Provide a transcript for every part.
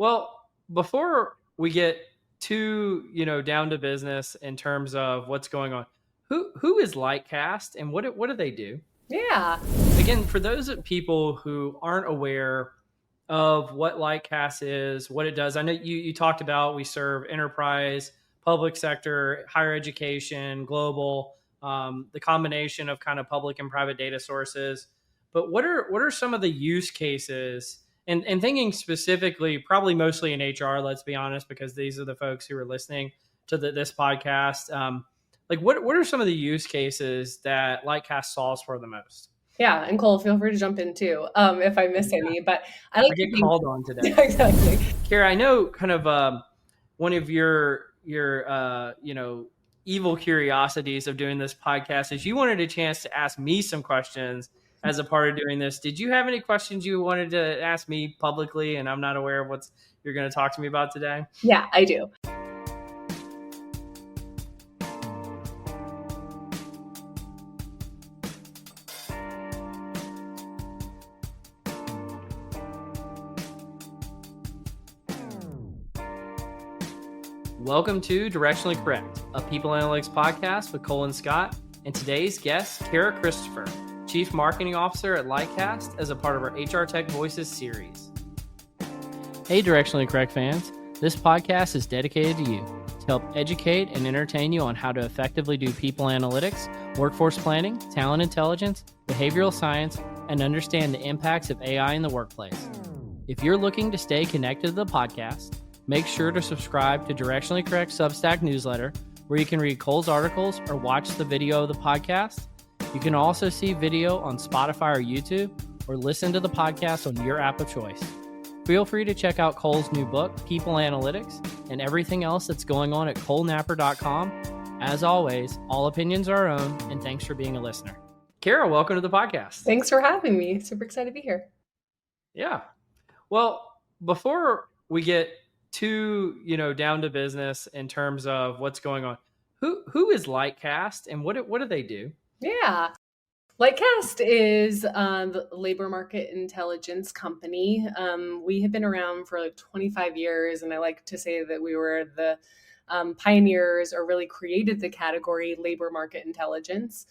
Well, before we get too, down to business in terms of what's going on, who is Lightcast and what do they do? Yeah. Again, for those people who aren't aware of what Lightcast is, what it does, I know you talked about we serve enterprise, public sector, higher education, global, the combination of kind of public and private data sources. But what are some of the use cases? And thinking specifically, probably mostly in HR, let's be honest, because these are the folks who are listening to this podcast. Like, what are some of the use cases that Lightcast solves for the most? Yeah. And Cole, feel free to jump in too if I miss any. But I like I to get think. called on today. Yeah, exactly. Cara, I know kind of one of your evil curiosities of doing this podcast is you wanted a chance to ask me some questions as a part of doing this. Did you have any questions you wanted to ask me publicly and I'm not aware of what you're going to talk to me about today? Yeah, I do. Welcome to Directionally Correct, a people analytics podcast with Cole and Scott, and today's guest, Cara Christopher, Chief Marketing Officer at Lightcast, as a part of our HR Tech Voices series. Hey, Directionally Correct fans. This podcast is dedicated to you to help educate and entertain you on how to effectively do people analytics, workforce planning, talent intelligence, behavioral science, and understand the impacts of AI in the workplace. If you're looking to stay connected to the podcast, make sure to subscribe to Directionally Correct Substack newsletter, where you can read Cole's articles or watch the video of the podcast. You can also see video on Spotify or YouTube, or listen to the podcast on your app of choice. Feel free to check out Cole's new book, People Analytics, and everything else that's going on at colenapper.com. As always, all opinions are our own, and thanks for being a listener. Cara, welcome to the podcast. Thanks for having me. Super excited to be here. Yeah. Well, before we get too, down to business in terms of what's going on, who is Lightcast and what do they do? Yeah. Lightcast is the labor market intelligence company. We have been around for like 25 years, and I like to say that we were the pioneers or really created the category labor market intelligence.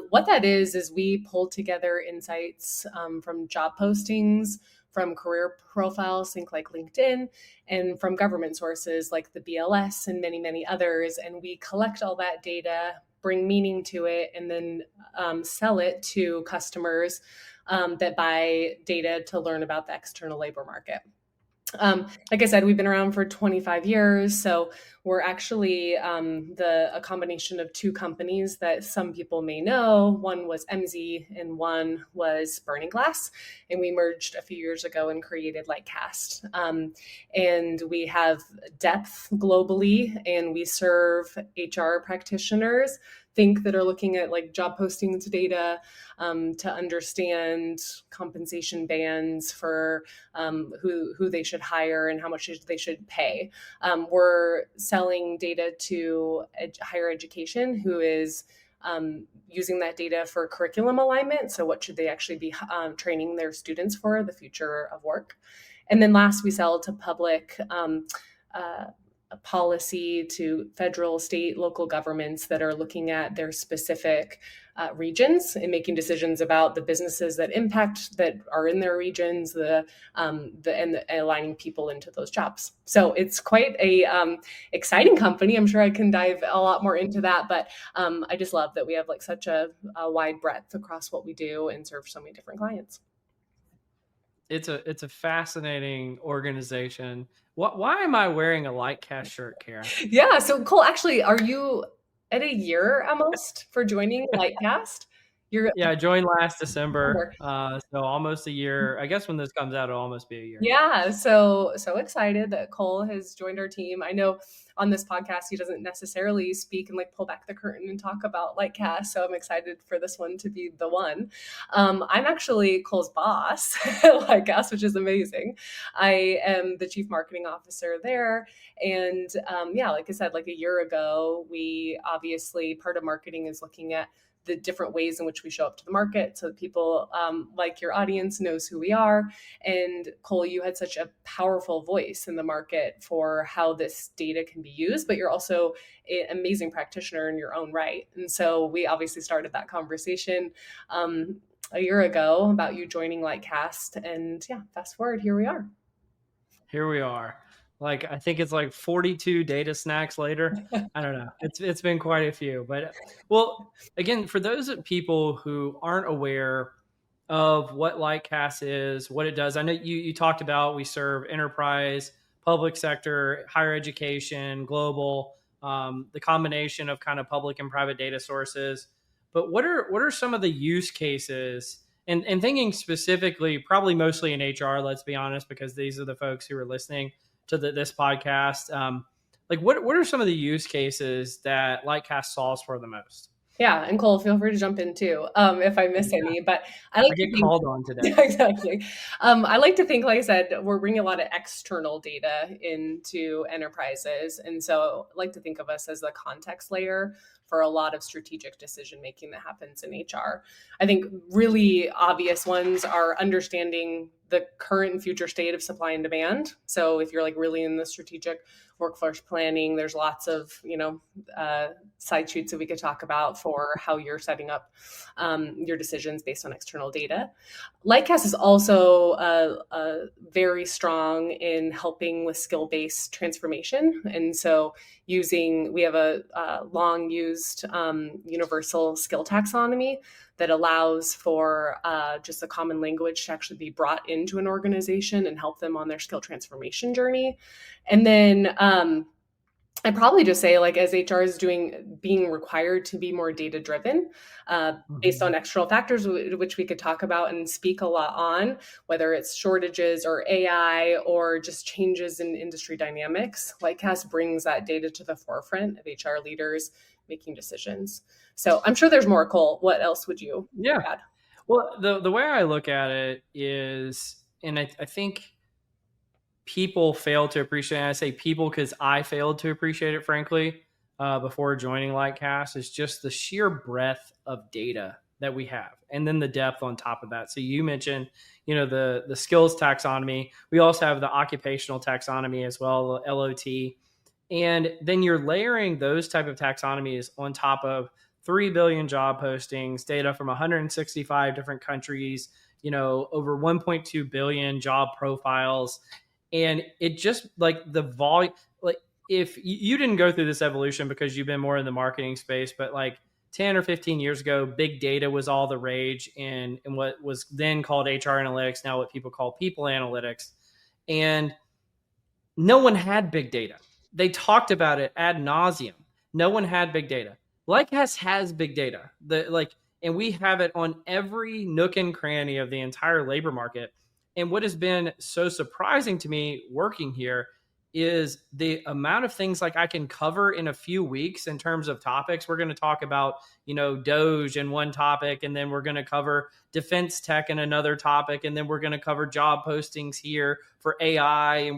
What that is we pull together insights from job postings, from career profiles, think like LinkedIn, and from government sources like the BLS and many, many others. And we collect all that data, bring meaning to it, and then sell it to customers that buy data to learn about the external labor market. Like I said, we've been around for 25 years. So we're actually a combination of two companies that some people may know. One was Emsi and one was Burning Glass. And we merged a few years ago and created Lightcast. And we have depth globally, and we serve HR practitioners that are looking at like job postings data to understand compensation bands for who they should hire and how much they should pay. We're selling data to higher education, who is using that data for curriculum alignment. So what should they actually be training their students for the future of work? And then last, we sell to public a policy to federal, state, local governments that are looking at their specific regions and making decisions about the businesses that are in their regions, and aligning people into those jobs. So it's quite a exciting company. I'm sure I can dive a lot more into that, but I just love that we have like such a wide breadth across what we do and serve so many different clients. It's a fascinating organization. Why am I wearing a Lightcast shirt, Cara? Yeah. So Cole, actually, are you at a year almost for joining Lightcast? I joined last December, so almost a year. I guess when this comes out, it'll almost be a year. Yeah, so excited that Cole has joined our team. I know on this podcast he doesn't necessarily speak and like pull back the curtain and talk about Lightcast, so I'm excited for this one to be the one. I'm actually Cole's boss at Lightcast, which is amazing. I am the chief marketing officer there, and like I said, like a year ago, we obviously part of marketing is looking at the different ways in which we show up to the market so that people like your audience knows who we are. And Cole, you had such a powerful voice in the market for how this data can be used, but you're also an amazing practitioner in your own right. And so we obviously started that conversation a year ago about you joining Lightcast. And yeah, fast forward, here we are. Here we are. Like, I think it's like 42 data snacks later. I don't know. It's been quite a few. But well, again, for those people who aren't aware of what Lightcast is, what it does, I know you talked about we serve enterprise, public sector, higher education, global, the combination of kind of public and private data sources. But what are some of the use cases? And thinking specifically, probably mostly in HR, let's be honest, because these are the folks who are listening to this podcast. Like, what are some of the use cases that Lightcast solves for the most? Yeah, and Cole, feel free to jump in too if I miss any. But I like I get to think, called on today. exactly. I like to think, like I said, we're bringing a lot of external data into enterprises, and so I like to think of us as the context layer for a lot of strategic decision making that happens in HR. I think really obvious ones are understanding the current and future state of supply and demand. So if you're like really in the strategic workforce planning, there's lots of side shoots that we could talk about for how you're setting up your decisions based on external data. Lightcast is also very strong in helping with skill-based transformation, and so we have a long used universal skill taxonomy that allows for just a common language to actually be brought into an organization and help them on their skill transformation journey. And then I'd probably just say, like, as HR is being required to be more data driven based on external factors, which we could talk about and speak a lot on, whether it's shortages or AI or just changes in industry dynamics. Lightcast brings that data to the forefront of HR leaders making decisions. So I'm sure there's more. Cole, what else would you add? Well, the way I look at it is, and I think people fail to appreciate it. I say people because I failed to appreciate it, frankly, before joining Lightcast, is just the sheer breadth of data that we have, and then the depth on top of that. So you mentioned, the skills taxonomy. We also have the occupational taxonomy as well, the LOT. And then you're layering those type of taxonomies on top of 3 billion job postings, data from 165 different countries, over 1.2 billion job profiles. And it just, like, the volume, like, if you didn't go through this evolution because you've been more in the marketing space, but like 10 or 15 years ago, big data was all the rage in what was then called HR analytics, now what people call people analytics. And no one had big data. They talked about it ad nauseum. No one had big data. Lightcast has big data. And we have it on every nook and cranny of the entire labor market. And what has been so surprising to me working here is the amount of things like I can cover in a few weeks in terms of topics. We're going to talk about, Doge in one topic, and then we're going to cover defense tech in another topic, and then we're going to cover job postings here for AI.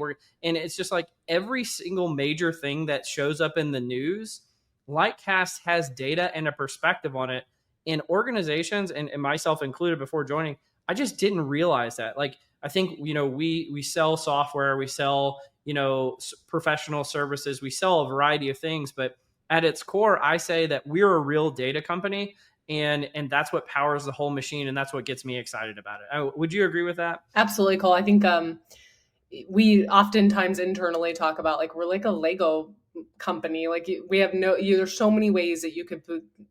And it's just like every single major thing that shows up in the news, Lightcast has data and a perspective on it. In organizations, and myself included before joining, I just didn't realize that. Like, I think, we sell software, we sell, professional services, we sell a variety of things, but at its core, I say that we're a real data company, and that's what powers the whole machine, and that's what gets me excited about it. Would you agree with that? Absolutely, Cole. I think we oftentimes internally talk about, like, we're like a Lego company. Like, we have there's so many ways that you could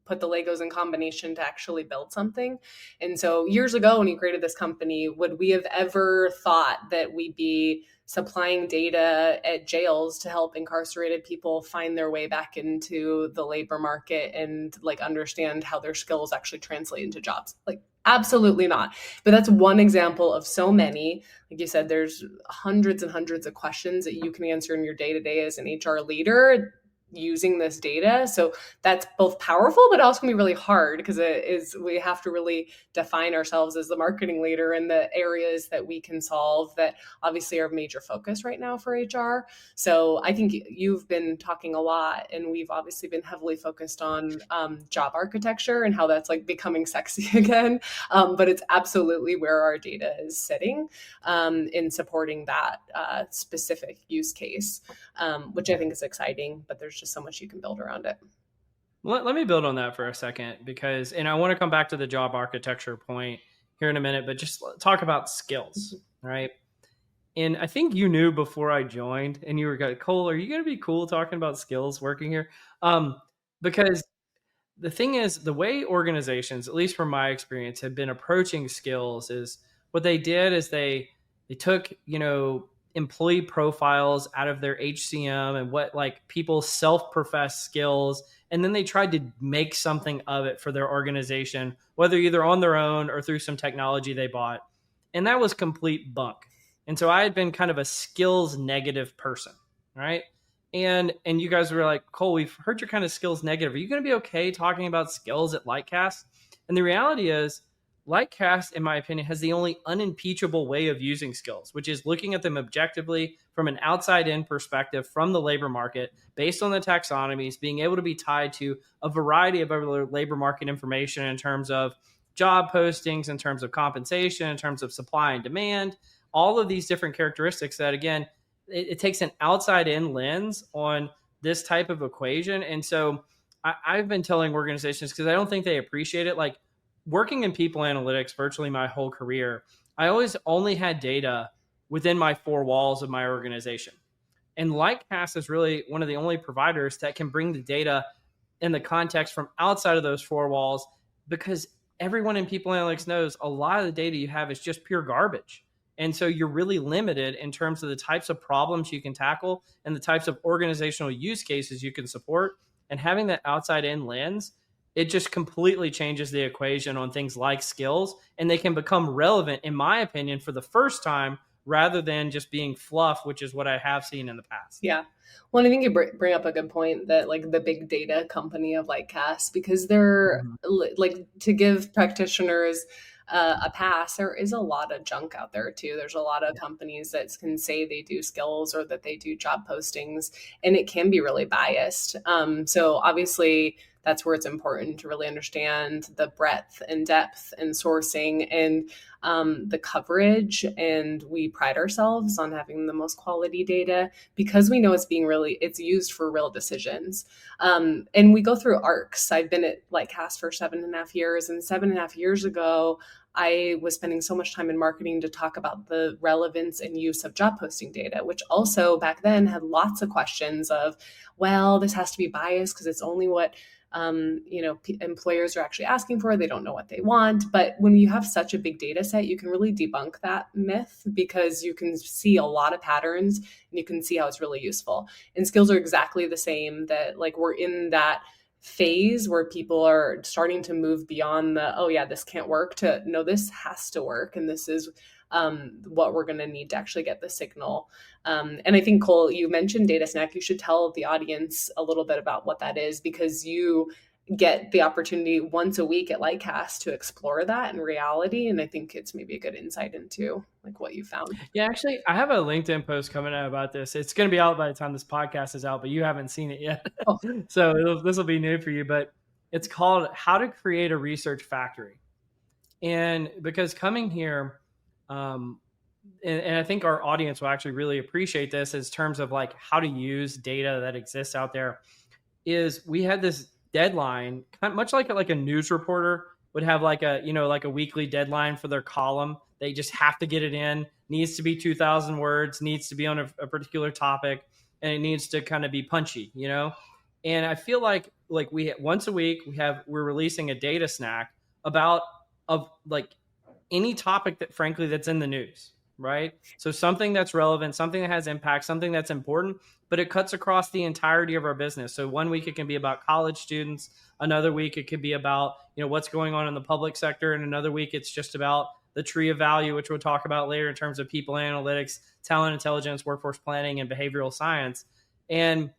put the Legos in combination to actually build something. And so years ago, when you created this company, would we have ever thought that we'd be supplying data at jails to help incarcerated people find their way back into the labor market and, like, understand how their skills actually translate into jobs? Like, absolutely not. But that's one example of so many. Like you said, there's hundreds and hundreds of questions that you can answer in your day-to-day as an HR leader using this data. So that's both powerful, but also can be really hard because we have to really define ourselves as the marketing leader in the areas that we can solve that obviously are a major focus right now for HR. So I think you've been talking a lot, and we've obviously been heavily focused on job architecture and how that's like becoming sexy again. But it's absolutely where our data is sitting in supporting that specific use case, which I think is exciting, but there's just so much you can build around it. Let me build on that for a second because, and I want to come back to the job architecture point here in a minute, but just talk about skills, right? And I think you knew before I joined, and you were like, Cole, are you going to be cool talking about skills working here? Because the thing is, the way organizations, at least from my experience, have been approaching skills is what they did is they took, employee profiles out of their HCM and what like people's self-professed skills, and then they tried to make something of it for their organization, whether either on their own or through some technology they bought. And that was complete bunk. And so I had been kind of a skills negative person, right? And you guys were like, Cole, we've heard you're kind of skills negative. Are you going to be okay talking about skills at Lightcast? And the reality is, Lightcast, in my opinion, has the only unimpeachable way of using skills, which is looking at them objectively from an outside-in perspective from the labor market, based on the taxonomies, being able to be tied to a variety of other labor market information in terms of job postings, in terms of compensation, in terms of supply and demand, all of these different characteristics that, again, it takes an outside-in lens on this type of equation. And so I've been telling organizations, because I don't think they appreciate it, like, working in people analytics virtually my whole career, I always only had data within my four walls of my organization. And Lightcast is really one of the only providers that can bring the data in the context from outside of those four walls, because everyone in people analytics knows a lot of the data you have is just pure garbage. And so you're really limited in terms of the types of problems you can tackle and the types of organizational use cases you can support. And having that outside in lens, it just completely changes the equation on things like skills, and they can become relevant, in my opinion, for the first time rather than just being fluff, which is what I have seen in the past. Yeah. Well, I think you bring up a good point that like the big data company of Lightcast, because they're like, to give practitioners a pass, there is a lot of junk out there too. There's a lot of companies that can say they do skills or that they do job postings, and it can be really biased. So obviously that's where it's important to really understand the breadth and depth and sourcing and the coverage. And we pride ourselves on having the most quality data because we know it's used for real decisions. And we go through arcs. I've been at Lightcast for 7.5 years, and 7.5 years ago, I was spending so much time in marketing to talk about the relevance and use of job posting data, which also back then had lots of questions of, well, this has to be biased because it's only what employers are actually asking for. They don't know what they want. But when you have such a big data set, you can really debunk that myth because you can see a lot of patterns and you can see how it's really useful. And skills are exactly the same, that like we're in that phase where people are starting to move beyond the, oh yeah, this can't work, to no, this has to work. And this is what we're going to need to actually get the signal. And I think, Cole, you mentioned Data Snack. You should tell the audience a little bit about what that is, because you get the opportunity once a week at Lightcast to explore that in reality. And I think it's maybe a good insight into like what you found. Yeah, actually, I have a LinkedIn post coming out about this. It's going to be out by the time this podcast is out, but you haven't seen it yet. Oh. So this will be new for you, but it's called How to Create a Research Factory. And because coming here, and I think our audience will actually really appreciate this in terms of like how to use data that exists out there, is we had this deadline, much like a news reporter would have like a weekly deadline for their column. They just have to get it in, needs to be 2,000 words, needs to be on a particular topic, and it needs to kind of be punchy, And I feel like we once a week we're releasing a data snack about like any topic that frankly that's in the news, right? So something that's relevant, something that has impact, something that's important, but it cuts across the entirety of our business. So one week it can be about college students, another week it could be about what's going on in the public sector, and another week it's just about the tree of value, which we'll talk about later in terms of people analytics, talent intelligence, workforce planning, and behavioral science. And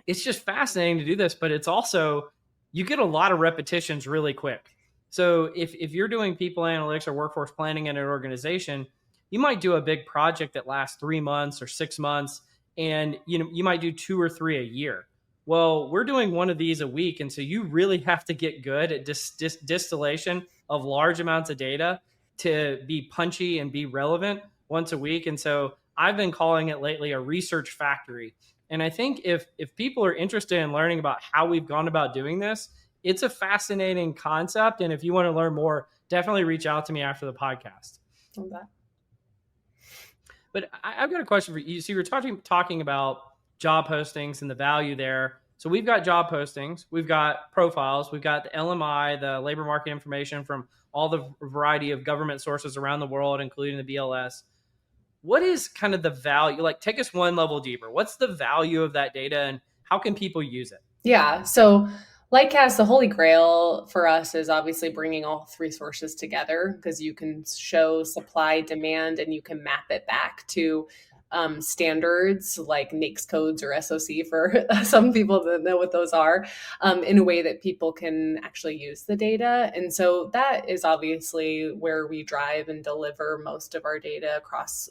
it's just fascinating to do this, but it's also, you get a lot of repetitions really quick. So if you're doing people analytics or workforce planning in an organization, you might do a big project that lasts 3 months or 6 months, and you might do 2 or 3 a year. Well, we're doing one of these a week, and so you really have to get good at distillation of large amounts of data to be punchy and be relevant once a week. And so I've been calling it lately a research factory. And I think if people are interested in learning about how we've gone about doing this, it's a fascinating concept. And if you want to learn more, definitely reach out to me after the podcast. Okay. But I've got a question for you. So you were talking about job postings and the value there. So we've got job postings, we've got profiles, we've got the LMI, the labor market information from all the variety of government sources around the world, including the BLS. What is kind of the value? Like, take us one level deeper. What's the value of that data, and how can people use it? Yeah. So Lightcast, the holy grail for us is obviously bringing all three sources together, because you can show supply, demand, and you can map it back to standards like NAICS codes or SOC for some people that know what those are, in a way that people can actually use the data. And so that is obviously where we drive and deliver most of our data across.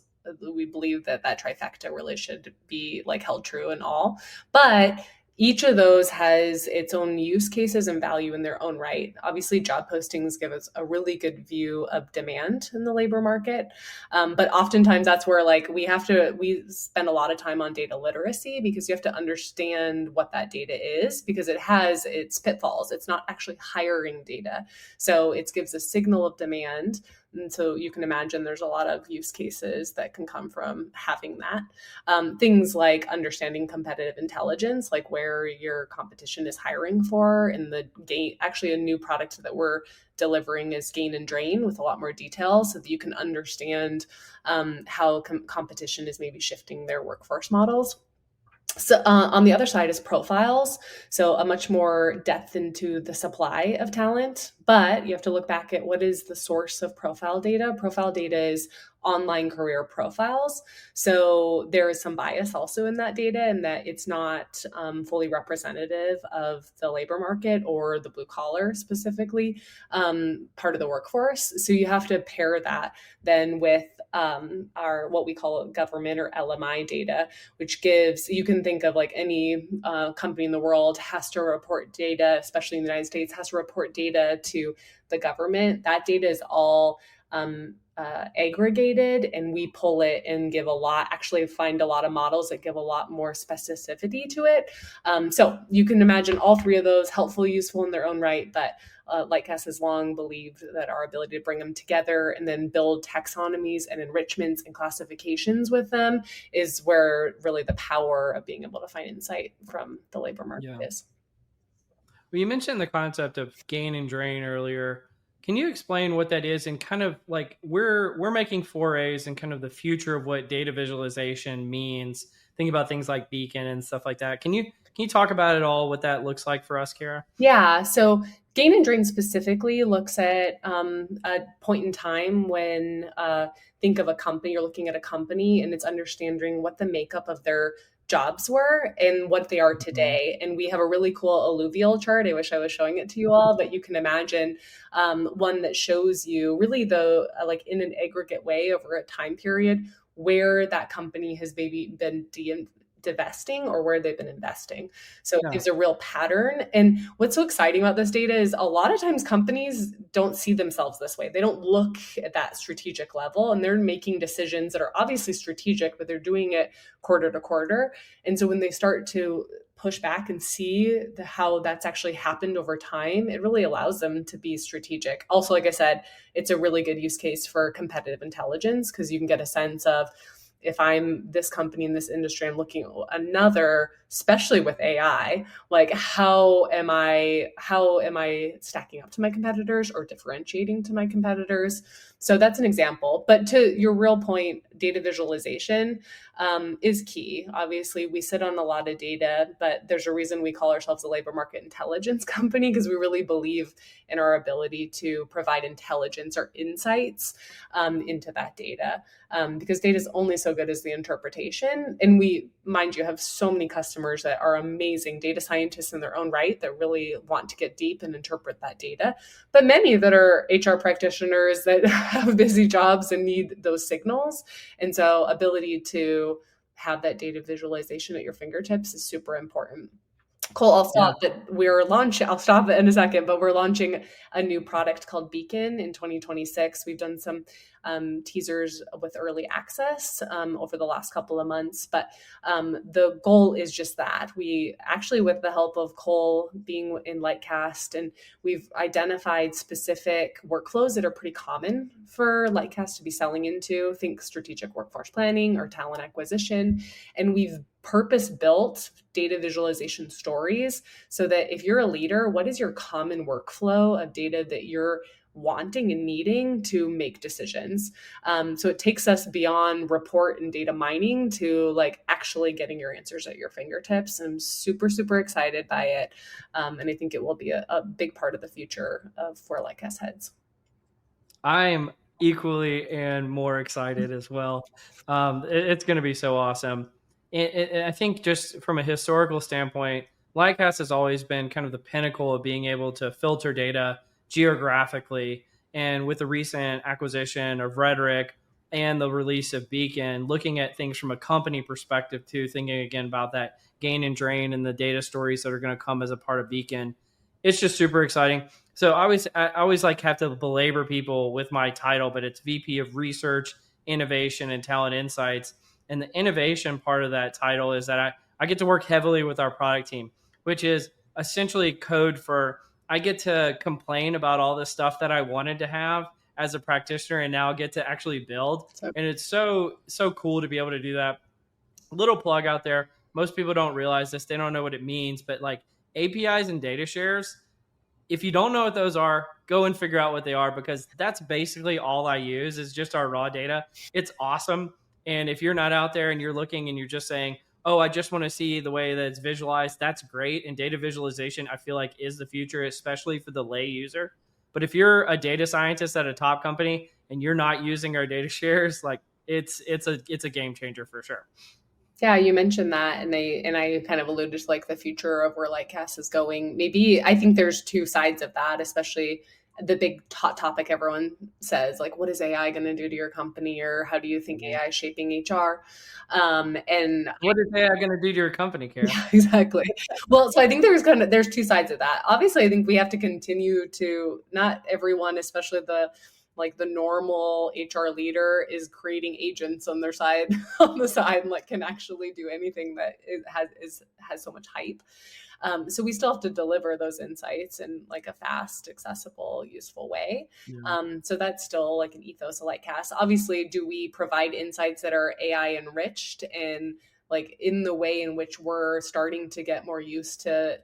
We believe that trifecta really should be like held true in all. But each of those has its own use cases and value in their own right. Obviously, job postings give us a really good view of demand in the labor market. But oftentimes that's where we spend a lot of time on data literacy, because you have to understand what that data is, because it has its pitfalls. It's not actually hiring data. So it gives a signal of demand. And so you can imagine there's a lot of use cases that can come from having that. Things like understanding competitive intelligence, like where your competition is hiring for. And actually a new product that we're delivering is gain and drain, with a lot more detail, so that you can understand how competition is maybe shifting their workforce models. So on the other side is profiles. So a much more depth into the supply of talent, but you have to look back at what is the source of profile data. Profile data is online career profiles. So there is some bias also in that data, and that it's not fully representative of the labor market or the blue collar specifically part of the workforce. So you have to pair that then with our what we call government or LMI data, which you can think of like any company in the world has to report data, especially in the United States, has to report data to the government. That data is all aggregated, and we pull it and find a lot of models that give a lot more specificity to it. So you can imagine all three of those helpful, useful in their own right, but Lightcast has long believed that our ability to bring them together and then build taxonomies and enrichments and classifications with them is where really the power of being able to find insight from the labor market is. Well, you mentioned the concept of gain and drain earlier. Can you explain what that is, and kind of like we're making forays in kind of the future of what data visualization means? Think about things like Beacon and stuff like that. Can you talk about it all, what that looks like for us, Cara? Yeah. So gain and drain specifically looks at a point in time when think of a company, you're looking at a company, and it's understanding what the makeup of their jobs were and what they are today. And we have a really cool alluvial chart. I wish I was showing it to you all, but you can imagine one that shows you really like in an aggregate way over a time period where that company has maybe been divesting or where they've been investing. So it gives a real pattern. And what's so exciting about this data is a lot of times companies don't see themselves this way. They don't look at that strategic level, and they're making decisions that are obviously strategic, but they're doing it quarter to quarter. And so when they start to push back and see how that's actually happened over time, it really allows them to be strategic. Also, like I said, it's a really good use case for competitive intelligence, because you can get a sense of, if I'm this company in this industry, I'm looking at another, especially with AI, like how am I stacking up to my competitors or differentiating to my competitors? So that's an example. But to your real point, data visualization is key. Obviously, we sit on a lot of data, but there's a reason we call ourselves a labor market intelligence company, because we really believe in our ability to provide intelligence or insights into that data. Because data is only so good as the interpretation. And we, mind you, have so many customers that are amazing data scientists in their own right that really want to get deep and interpret that data. But many that are HR practitioners that have busy jobs and need those signals. And so ability to have that data visualization at your fingertips is super important. Cole, I'll stop. But we're launching. I'll stop it in a second. But we're launching a new product called Beacon in 2026. We've done some teasers with early access over the last couple of months. But the goal is just that. We actually, with the help of Cole being in Lightcast, and we've identified specific workflows that are pretty common for Lightcast to be selling into. Think strategic workforce planning or talent acquisition. And we've purpose-built data visualization stories so that if you're a leader, what is your common workflow of data that you're wanting and needing to make decisions? So it takes us beyond report and data mining to like actually getting your answers at your fingertips. I'm super, super excited by it. And I think it will be a big part of the future of where Lightcast heads. I am equally and more excited as well. It's going to be so awesome. And I think just from a historical standpoint, Lightcast has always been kind of the pinnacle of being able to filter data geographically. And with the recent acquisition of Rhetoric and the release of Beacon, looking at things from a company perspective too, thinking again about that gain and drain and the data stories that are going to come as a part of Beacon, it's just super exciting. So I always like have to belabor people with my title, but it's VP of Research, Innovation, and Talent Insights. And the innovation part of that title is that I get to work heavily with our product team, which is essentially code for I get to complain about all the stuff that I wanted to have as a practitioner and now get to actually build. And it's so cool to be able to do that. Little plug out there. Most people don't realize this. They don't know what it means, but like APIs and data shares, if you don't know what those are, go and figure out what they are, because that's basically all I use is just our raw data. It's awesome. And if you're not out there and you're looking and you're just saying, oh, I just want to see the way that it's visualized, that's great. And data visualization, I feel like, is the future, especially for the lay user. But if you're a data scientist at a top company and you're not using our data shares, like it's a game changer for sure. Yeah, you mentioned that, and I kind of alluded to like the future of where Lightcast is going. Maybe I think there's two sides of that, especially the big hot topic everyone says, like, what is AI going to do to your company, or how do you think AI is shaping HR? And what is AI going to do to your company, Cara? Yeah, exactly. Well, so I think there's two sides of that. Obviously, I think we have to continue to, not everyone, especially the normal HR leader, is creating agents on their side on the side and like can actually do anything that has so much hype. So we still have to deliver those insights in like a fast, accessible, useful way. So that's still like an ethos of Lightcast. Obviously, do we provide insights that are AI enriched and like in the way in which we're starting to get more used to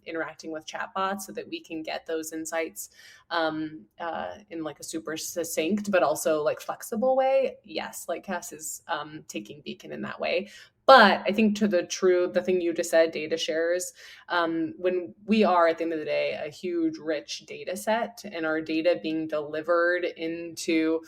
interacting with chatbots so that we can get those insights in like a super succinct, but also like flexible way? Yes, Lightcast is taking Beacon in that way. But I think the thing you just said, data shares, when we are at the end of the day, a huge, rich data set, and our data being delivered into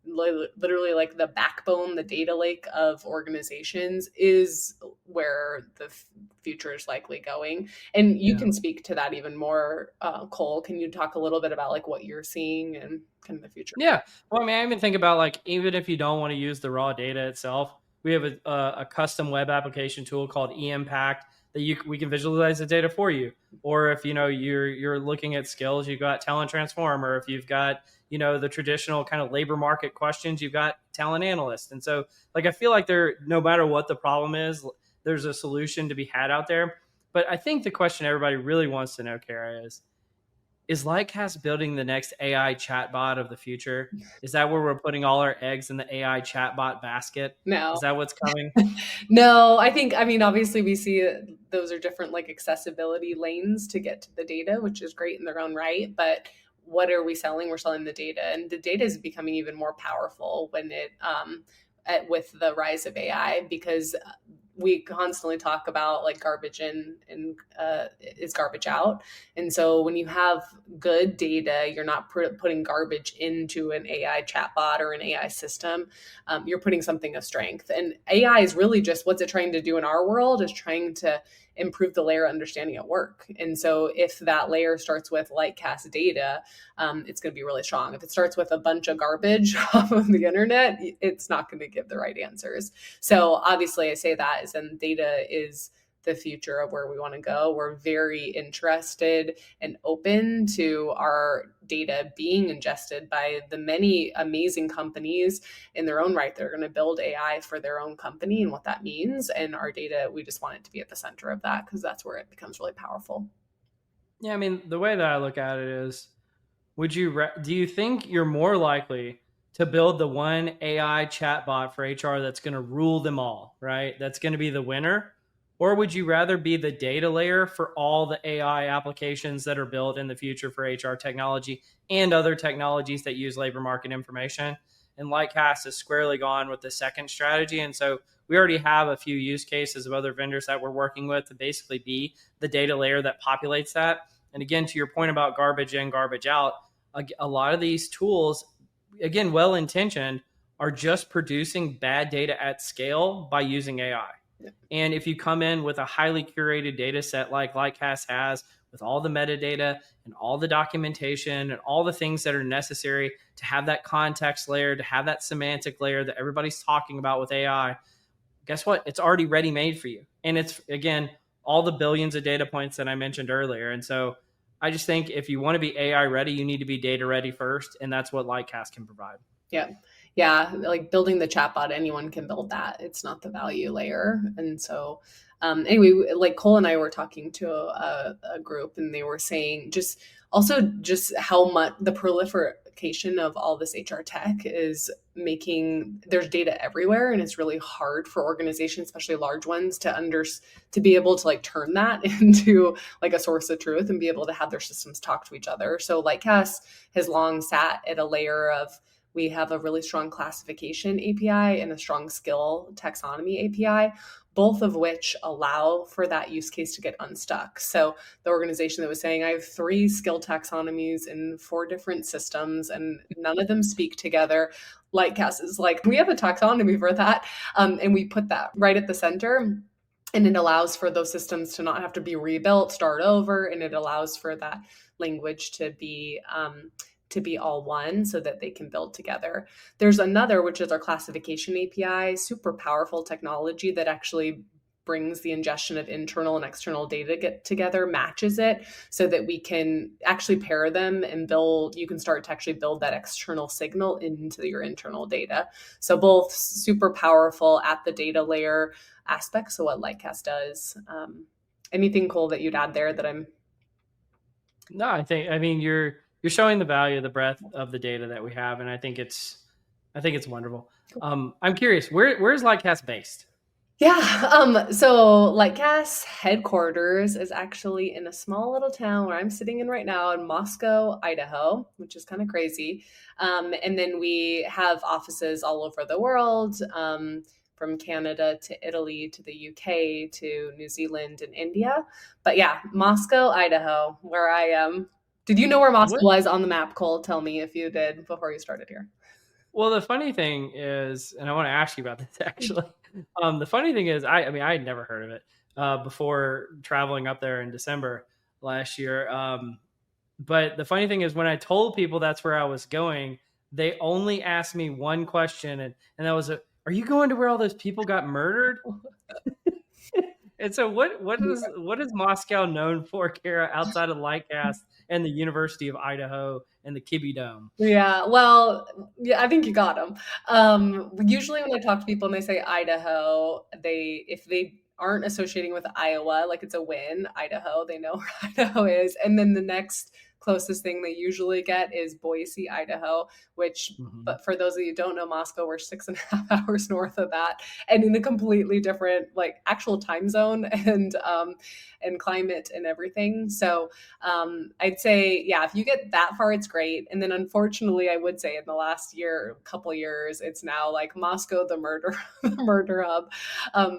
literally like the backbone, the data lake of organizations, is where the future is likely going. And you can speak to that even more, Cole. Can you talk a little bit about like what you're seeing and kind of the future? Yeah. Well, I mean, I even think about like, even if you don't want to use the raw data itself, we have a custom web application tool called eImpact that we can visualize the data for you. Or if, you're looking at skills, you've got Talent Transform, or if you've got, the traditional kind of labor market questions, you've got Talent Analyst. And so like, I feel like no matter what the problem is, there's a solution to be had out there. But I think the question everybody really wants to know, Cara, is Lightcast building the next AI chatbot of the future? Is that where we're putting all our eggs in the AI chatbot basket? No. Is that what's coming? No, I mean, obviously we see those are different like accessibility lanes to get to the data, which is great in their own right. But what are we selling? We're selling the data, and the data is becoming even more powerful when it with the rise of AI, because we constantly talk about like garbage in and is garbage out. And so when you have good data, you're not putting garbage into an AI chatbot or an AI system. You're putting something of strength. And AI is really just, what's it trying to do in our world is trying to improve the layer of understanding at work. And so if that layer starts with Lightcast data, it's going to be really strong. If it starts with a bunch of garbage off of the internet, it's not going to give the right answers. So obviously I say that as in data is the future of where we want to go. We're very interested and open to our data being ingested by the many amazing companies in their own right that are going to build AI for their own company and what that means. And our data, we just want it to be at the center of that, because that's where it becomes really powerful. Yeah, I mean, the way that I look at it is, do you think you're more likely to build the one AI chatbot for HR that's going to rule them all, right? That's going to be the winner? Or would you rather be the data layer for all the AI applications that are built in the future for HR technology and other technologies that use labor market information? And Lightcast has squarely gone with the second strategy. And so we already have a few use cases of other vendors that we're working with to basically be the data layer that populates that. And again, to your point about garbage in, garbage out, a lot of these tools, again, well intentioned, are just producing bad data at scale by using AI. Yeah. And if you come in with a highly curated data set like Lightcast has, with all the metadata and all the documentation and all the things that are necessary to have that context layer, to have that semantic layer that everybody's talking about with AI, guess what? It's already ready made for you. And it's, again, all the billions of data points that I mentioned earlier. And so I just think if you want to be AI ready, you need to be data ready first. And that's what Lightcast can provide. Yeah. Yeah. Like building the chatbot, anyone can build that. It's not the value layer. And so, anyway, like Cole and I were talking to a group, and they were saying just how much the proliferation of all this HR tech is making, there's data everywhere, and it's really hard for organizations, especially large ones, to be able to like turn that into like a source of truth and be able to have their systems talk to each other. So Lightcast has long sat at a layer of, we have a really strong classification API and a strong skill taxonomy API, both of which allow for that use case to get unstuck. So the organization that was saying, I have 3 skill taxonomies in 4 different systems and none of them speak together. Lightcast is like, we have a taxonomy for that. And we put that right at the center. And it allows for those systems to not have to be rebuilt, start over. And it allows for that language to be all one so that they can build together. There's another, which is our classification API, super powerful technology that actually brings the ingestion of internal and external data get together, matches it so that we can actually pair them and you can start to actually build that external signal into your internal data. So both super powerful at the data layer aspects of what Lightcast does. Anything, Cole, that you'd add there that I'm... No, I mean, you're showing the value of the breadth of the data that we have, and I think it's wonderful. I'm curious, where's Lightcast based? Yeah, so Lightcast headquarters is actually in a small little town where I'm sitting in right now in Moscow, Idaho, which is kind of crazy. And then we have offices all over the world, from Canada to Italy to the UK to New Zealand and India. But yeah, Moscow, Idaho, where I am. Did you know where Moscow was on the map, Cole? Tell me if you did before you started here. Well, the funny thing is, and I want to ask you about this actually. The funny thing is, I mean, I had never heard of it before traveling up there in December last year. But the funny thing is, when I told people that's where I was going, they only asked me one question, and that was, "Are you going to where all those people got murdered?" And so, what is Moscow known for, Cara, outside of Lightcast and the University of Idaho and the Kibbe Dome? Yeah, well, yeah, I think you got them. Usually when I talk to people and they say Idaho, if they aren't associating with Iowa, like it's a win, Idaho, they know where Idaho is. And then the next closest thing they usually get is Boise, Idaho, which, but for those of you who don't know Moscow, we're 6.5 hours north of that, and in a completely different like actual time zone and climate and everything. So I'd say, yeah, if you get that far, it's great. And then unfortunately, I would say in the last couple years, it's now like Moscow, the murder, the murder hub.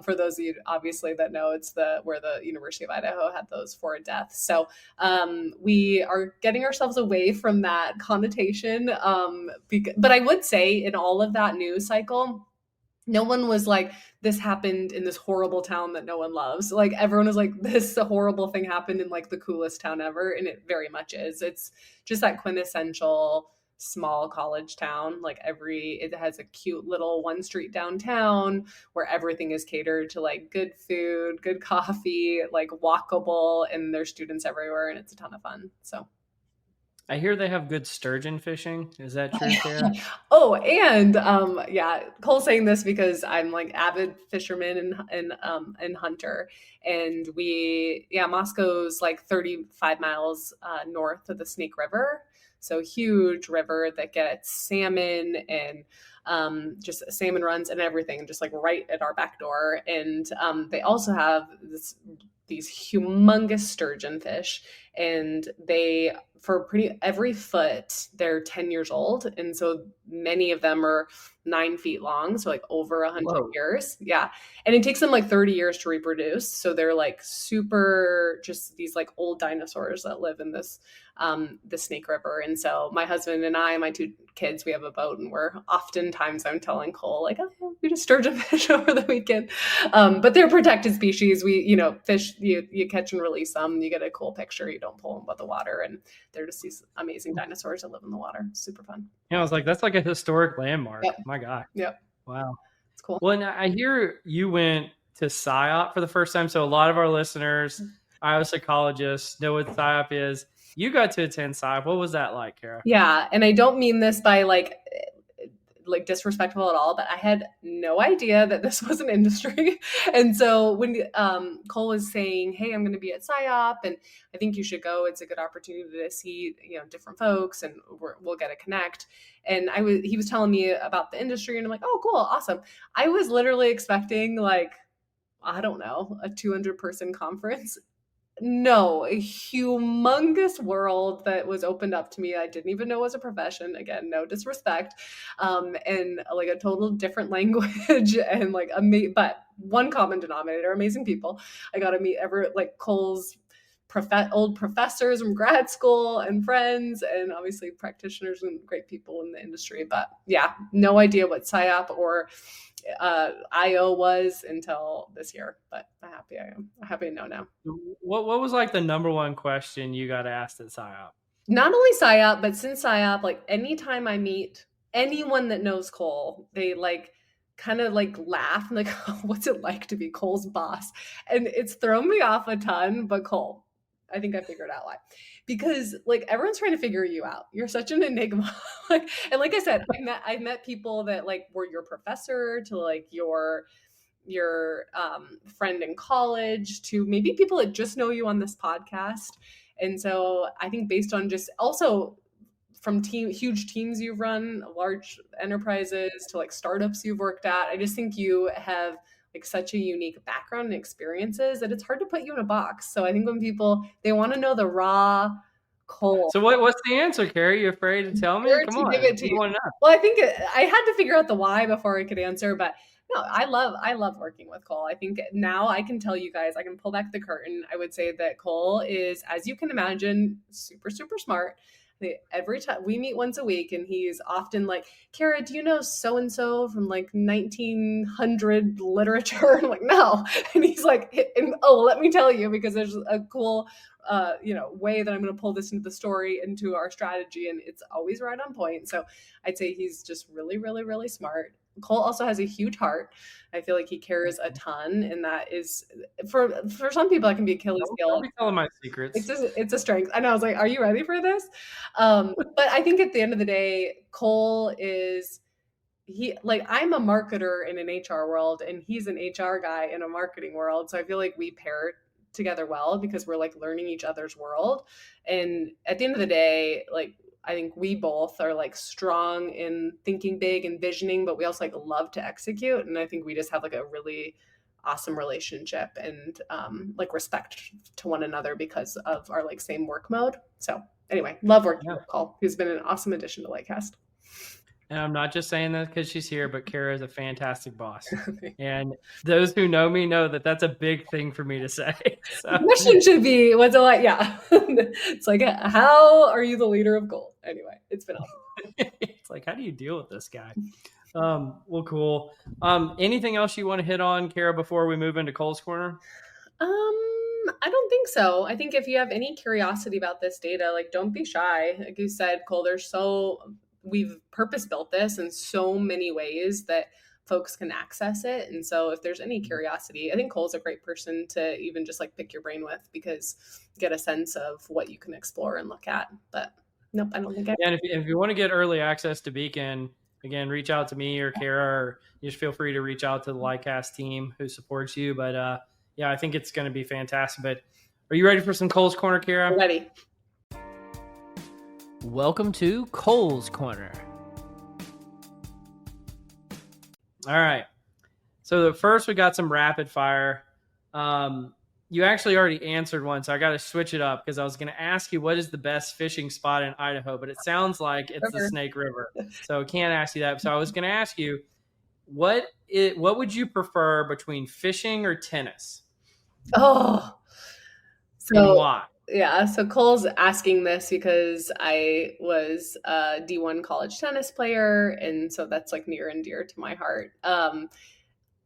For those of you obviously that know, it's where the University of Idaho had those 4 deaths. So we are getting ourselves away from that connotation. But I would say in all of that news cycle, no one was like, this happened in this horrible town that no one loves. Like everyone was like, this horrible thing happened in like the coolest town ever. And it very much is. It's just that quintessential small college town. Like it has a cute little one street downtown where everything is catered to like good food, good coffee, like walkable, and there's students everywhere and it's a ton of fun. So I hear they have good sturgeon fishing. Is that true, Cara? Oh, and yeah, Cole's saying this because I'm like avid fisherman and hunter, and Moscow's like 35 miles north of the Snake River, so huge river that gets salmon and just salmon runs and everything, just like right at our back door, and they also have these humongous sturgeon fish, and they for every foot they're 10 years old, and so many of them are 9 feet long, so like over 100 years. Yeah, and it takes them like 30 years to reproduce, so they're like super, just these like old dinosaurs that live in this the Snake River. And so my husband and I, my 2 kids, we have a boat, and I'm telling Cole like, oh, we just sturgeon fish over the weekend, but they're protected species. We fish, you catch and release them, you get a cool picture, you don't pull them above the water, and they're just these amazing dinosaurs that live in the water. Super fun. Yeah, I was like, that's like a historic landmark. Yep. My God. Yep. Wow. It's cool. Well, and I hear you went to PSYOP for the first time. So a lot of our listeners, Iowa psychologists, know what PSYOP is. You got to attend PSYOP. What was that like, Cara? Yeah. And I don't mean this by like disrespectful at all, but I had no idea that this was an industry. And so when Cole was saying, hey, I'm going to be at PSYOP and I think you should go, it's a good opportunity to see different folks, and we'll get to connect. And he was telling me about the industry, and I'm like, oh, cool, awesome. I was literally expecting like, I don't know, a 200-person conference. No, a humongous world that was opened up to me. I didn't even know was a profession. Again, no disrespect. And like a total different language and like but one common denominator, amazing people. I got to meet Cole's old professors from grad school and friends, and obviously practitioners and great people in the industry. But yeah, no idea what PSYOP or IO was until this year, but I'm happy to know now. What was like the number one question you got asked at PSYOP? Not only PSYOP, but since PSYOP, like anytime I meet anyone that knows Cole, they like kind of like laugh and like, oh, what's it like to be Cole's boss? And it's thrown me off a ton, but Cole, I think I figured out why. Because like everyone's trying to figure you out. You're such an enigma. And like I said, I met people that like were your professor to like your friend in college to maybe people that just know you on this podcast. And so I think based on just also from huge teams you've run, large enterprises to like startups you've worked at, I just think you have like such a unique background and experiences that it's hard to put you in a box. So I think when people, they want to know the raw Cole. So what's the answer, Carrie? You afraid to tell me? Come on. Give it to you. Well, I think I had to figure out the why before I could answer, but no, I love working with Cole. I think now I can tell you guys, I can pull back the curtain. I would say that Cole is, as you can imagine, super, super smart. Every time we meet once a week, and he's often like, Cara, do you know so-and-so from like 1900 literature? I'm like, no. And he's like, oh, let me tell you, because there's a cool way that I'm going to pull this into the story, into our strategy. And it's always right on point. So I'd say he's just really, really, really smart. Cole also has a huge heart. I feel like he cares a ton, and that is for some people that can be Achilles heel. Don't be telling my secrets. It's a strength. I know. I was like, are you ready for this? But I think at the end of the day, Cole is I'm a marketer in an HR world, and he's an HR guy in a marketing world. So I feel like we pair together well because we're like learning each other's world. And at the end of the day, like I think we both are like strong in thinking big and visioning, but we also like love to execute. And I think we just have like a really awesome relationship and like respect to one another because of our like same work mode. So anyway, love working with Cole, who's been an awesome addition to Lightcast. And I'm not just saying that because she's here, but Cara is a fantastic boss. And those who know me know that that's a big thing for me to say. So. The question should be, what's it like? Yeah. It's like, how are you the leader of Cole? Anyway, it's been awesome. It's like, how do you deal with this guy? Well, cool. Anything else you want to hit on, Cara, before we move into Cole's Corner? I don't think so. I think if you have any curiosity about this data, like don't be shy. Like you said, Cole, we've purpose built this in so many ways that folks can access it. And so if there's any curiosity, I think Cole's a great person to even just like pick your brain with, because get a sense of what you can explore and look at. But nope, I don't think And if you want to get early access to Beacon, again, reach out to me or Cara, or just feel free to reach out to the Lightcast team who supports you. But yeah, I think it's going to be fantastic. But are you ready for some Cole's Corner, Cara? I'm ready. Welcome to Cole's Corner. All right. So first we got some rapid fire. You actually already answered one, so I got to switch it up because I was going to ask you what is the best fishing spot in Idaho, but it sounds like it's the Snake River. So I can't ask you that. So I was going to ask you, what would you prefer between fishing or tennis? Oh, so and why? Yeah, so Cole's asking this because I was a D1 college tennis player, and so that's like near and dear to my heart.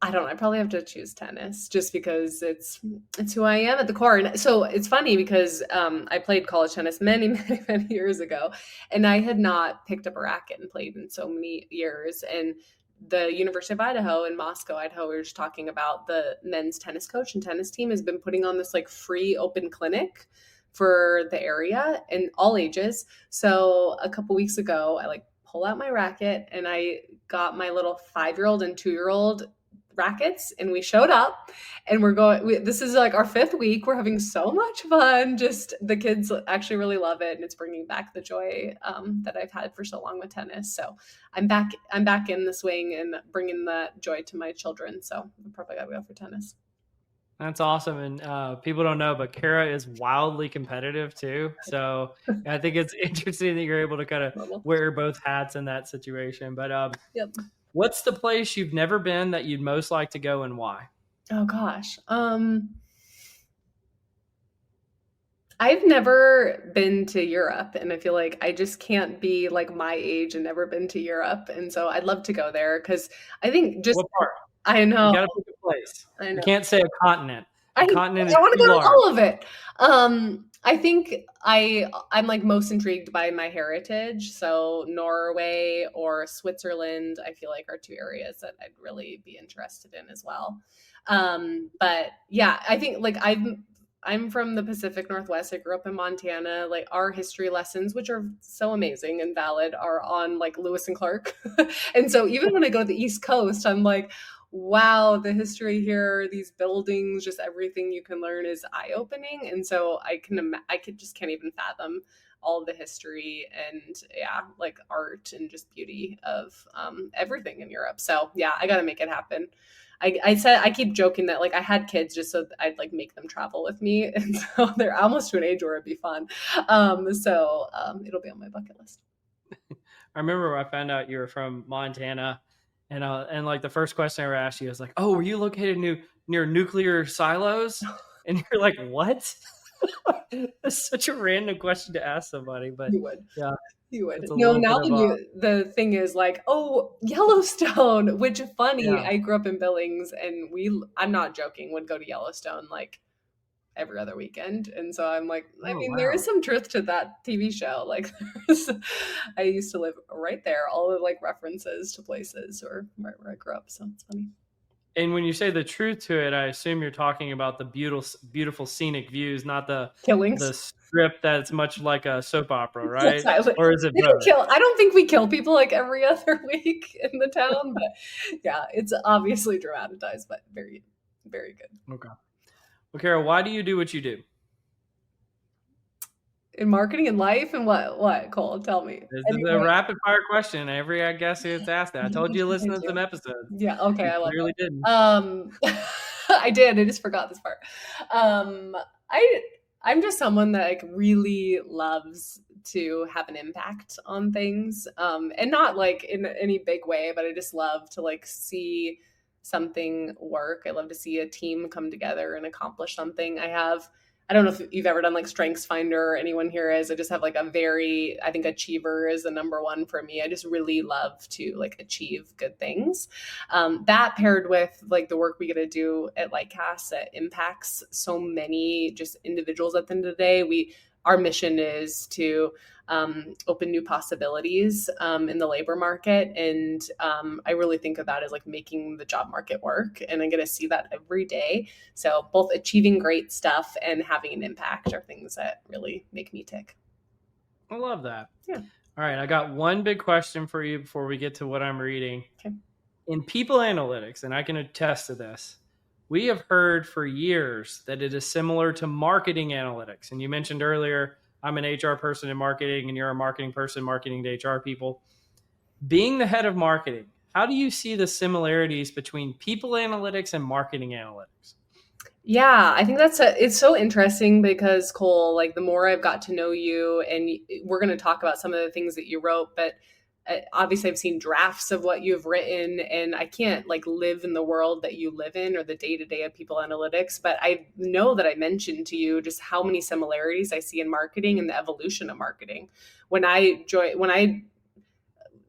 I don't know, I probably have to choose tennis just because it's who I am at the core. And so it's funny because I played college tennis many, many, many years ago, and I had not picked up a racket and played in so many years. And the University of Idaho in Moscow, Idaho, we were just talking about the men's tennis coach and tennis team has been putting on this like free open clinic for the area and all ages. So a couple weeks ago, I like pull out my racket and I got my little 5-year-old and 2-year-old rackets, and we showed up, and this is like our 5th week. We're having so much fun. Just the kids actually really love it, and it's bringing back the joy that I've had for so long with tennis. So I'm back in the swing and bringing that joy to my children. So I'm probably gotta go for tennis. That's awesome. And people don't know, but Cara is wildly competitive too. So I think it's interesting that you're able to kind of wear both hats in that situation. But yep. What's the place you've never been that you'd most like to go, and why? Oh gosh. I've never been to Europe, and I feel like I just can't be like my age and never been to Europe. And so I'd love to go there because I think just what part? I know. You gotta pick a place. I know. You can't say a continent. Continent is I want to go large. to all of it. I think I'm like most intrigued by my heritage. So Norway or Switzerland, I feel like are 2 areas that I'd really be interested in as well. But yeah, I think like I'm from the Pacific Northwest. I grew up in Montana. Like our history lessons, which are so amazing and valid, are on like Lewis and Clark. And so even when I go to the East Coast, I'm like, wow, the history here, these buildings, just everything you can learn is eye-opening. And so I just can't even fathom all the history and like art and just beauty of everything in Europe. So yeah, I got to make it happen. I keep joking that like I had kids just so I'd like make them travel with me. And so they're almost to an age where it'd be fun. So it'll be on my bucket list. I remember when I found out you were from Montana. And like the first question I ever asked you was like, "Oh, were you located near nuclear silos?" And you're like, "What?" That's such a random question to ask somebody, but you would. Yeah, you would. No, now the thing is like, oh, Yellowstone. Which funny, yeah. I grew up in Billings, and I'm not joking, would go to Yellowstone like every other weekend. And so I'm like, there is some truth to that TV show. Like I used to live right there. All the like references to places or where I grew up. So it's funny. And when you say the truth to it, I assume you're talking about the beautiful scenic views, not the killings. The strip that's much like a soap opera, right? Or is it I don't think we kill people like every other week in the town, but yeah, it's obviously dramatized, but very, very good. Okay. Well, Cara, why do you do what you do? In marketing and life and what, Cole? Tell me. This is a Anyway. rapid fire question. Every I guess gets asked that. I told you to listen I to some do. episodes. Yeah, okay, You I love clearly didn't. that. I did. I just forgot this part. Um, I I'm just someone that like really loves to have an impact on things. And not like in any big way, but I just love to like see something work. I love to see a team come together and accomplish something. I don't know if you've ever done like Strengths Finder or anyone here is. I just have like I think achiever is the number one for me. I just really love to like achieve good things. That paired with like the work we get to do at Lightcast that impacts so many just individuals at the end of the day. Our mission is to open new possibilities in the labor market. And I really think of that as like making the job market work. And I get to see that every day. So both achieving great stuff and having an impact are things that really make me tick. I love that. Yeah. All right. I got one big question for you before we get to what I'm reading. Okay. In people analytics, and I can attest to this, we have heard for years that it is similar to marketing analytics. And you mentioned earlier, I'm an HR person in marketing, and you're a marketing person marketing to HR people. Being the head of marketing, how do you see the similarities between people analytics and marketing analytics? Yeah, I think it's so interesting because Cole, like the more I've got to know you, and we're going to talk about some of the things that you wrote, but obviously I've seen drafts of what you've written, and I can't like live in the world that you live in or the day to day of people analytics, but I know that I mentioned to you just how many similarities I see in marketing and the evolution of marketing. When I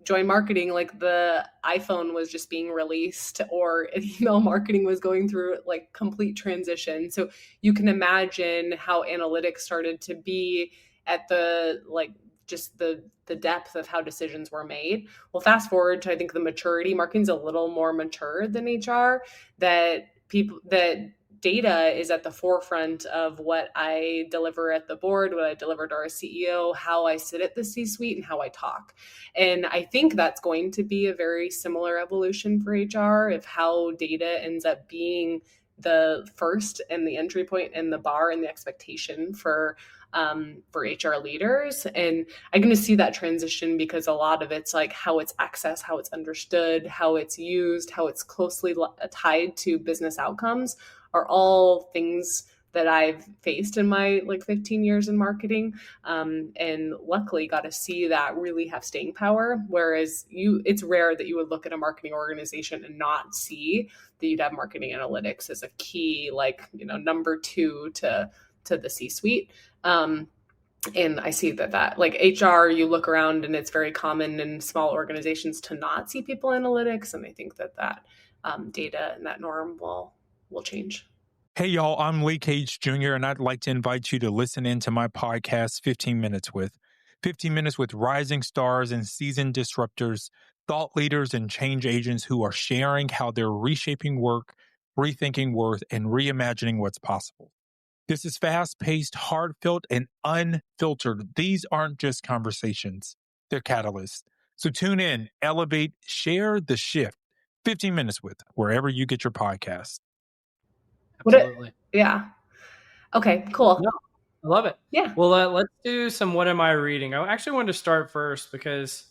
join marketing, like the iPhone was just being released or email marketing was going through like complete transition. So you can imagine how analytics started to be at the like just the depth of how decisions were made. Well, fast forward to I think the maturity, marketing's a little more mature than HR, that data is at the forefront of what I deliver at the board, what I deliver to our CEO, how I sit at the C-suite, and how I talk. And I think that's going to be a very similar evolution for HR of how data ends up being the first and the entry point and the bar and the expectation for HR leaders. And I'm going to see that transition because a lot of it's like how it's accessed, how it's understood, how it's used, how it's closely tied to business outcomes are all things that I've faced in my like 15 years in marketing, and luckily got to see that really have staying power. Whereas it's rare that you would look at a marketing organization and not see that you'd have marketing analytics as a key, like number two to the C-suite. And I see that like HR, you look around and it's very common in small organizations to not see people analytics, and I think that data and that norm will change. Hey, y'all, I'm Lee Cage Jr., and I'd like to invite you to listen in to my podcast, 15 Minutes with. 15 Minutes with rising stars and seasoned disruptors, thought leaders, and change agents who are sharing how they're reshaping work, rethinking worth, and reimagining what's possible. This is fast-paced, heartfelt, and unfiltered. These aren't just conversations. They're catalysts. So tune in, elevate, share the shift. 15 Minutes with, wherever you get your podcasts. Absolutely. Yeah. Okay, cool. No, I love it. Yeah. Well, let's do some what am I reading? I actually wanted to start first because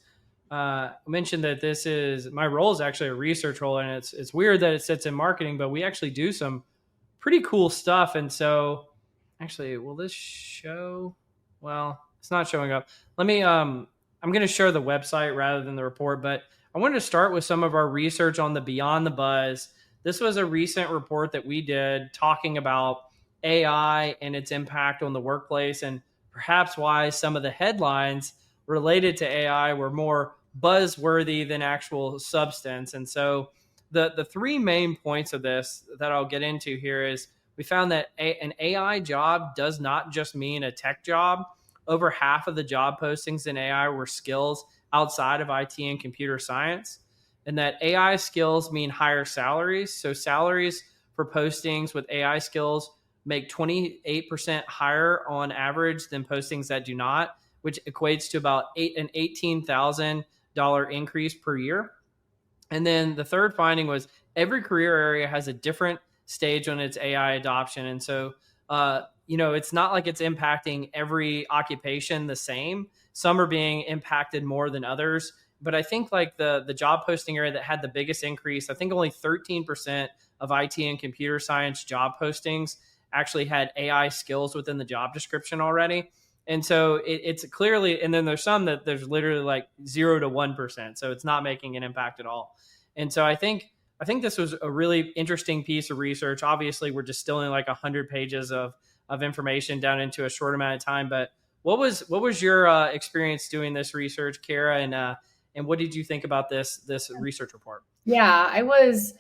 I mentioned that my role is actually a research role, and it's weird that it sits in marketing, but we actually do some pretty cool stuff. And so actually, will this show? Well, it's not showing up. Let me, I'm going to share the website rather than the report, but I wanted to start with some of our research on the Beyond the Buzz. This was a recent report that we did talking about AI and its impact on the workplace, and perhaps why some of the headlines related to AI were more buzzworthy than actual substance. And so the three main points of this that I'll get into here is we found that an AI job does not just mean a tech job. Over half of the job postings in AI were skills outside of IT and computer science, and that AI skills mean higher salaries. So salaries for postings with AI skills make 28% higher on average than postings that do not, which equates to about an $18,000 increase per year. And then the third finding was every career area has a different stage on its AI adoption. And so, it's not like it's impacting every occupation the same. Some are being impacted more than others. But I think like the job posting area that had the biggest increase, I think only 13% of IT and computer science job postings actually had AI skills within the job description already. And so it's clearly, and then there's some that there's literally like 0 to 1%. So it's not making an impact at all. And so I think this was a really interesting piece of research. Obviously, we're distilling like 100 pages of information down into a short amount of time. But what was your experience doing this research, Cara, and what did you think about this research report? Yeah, I was.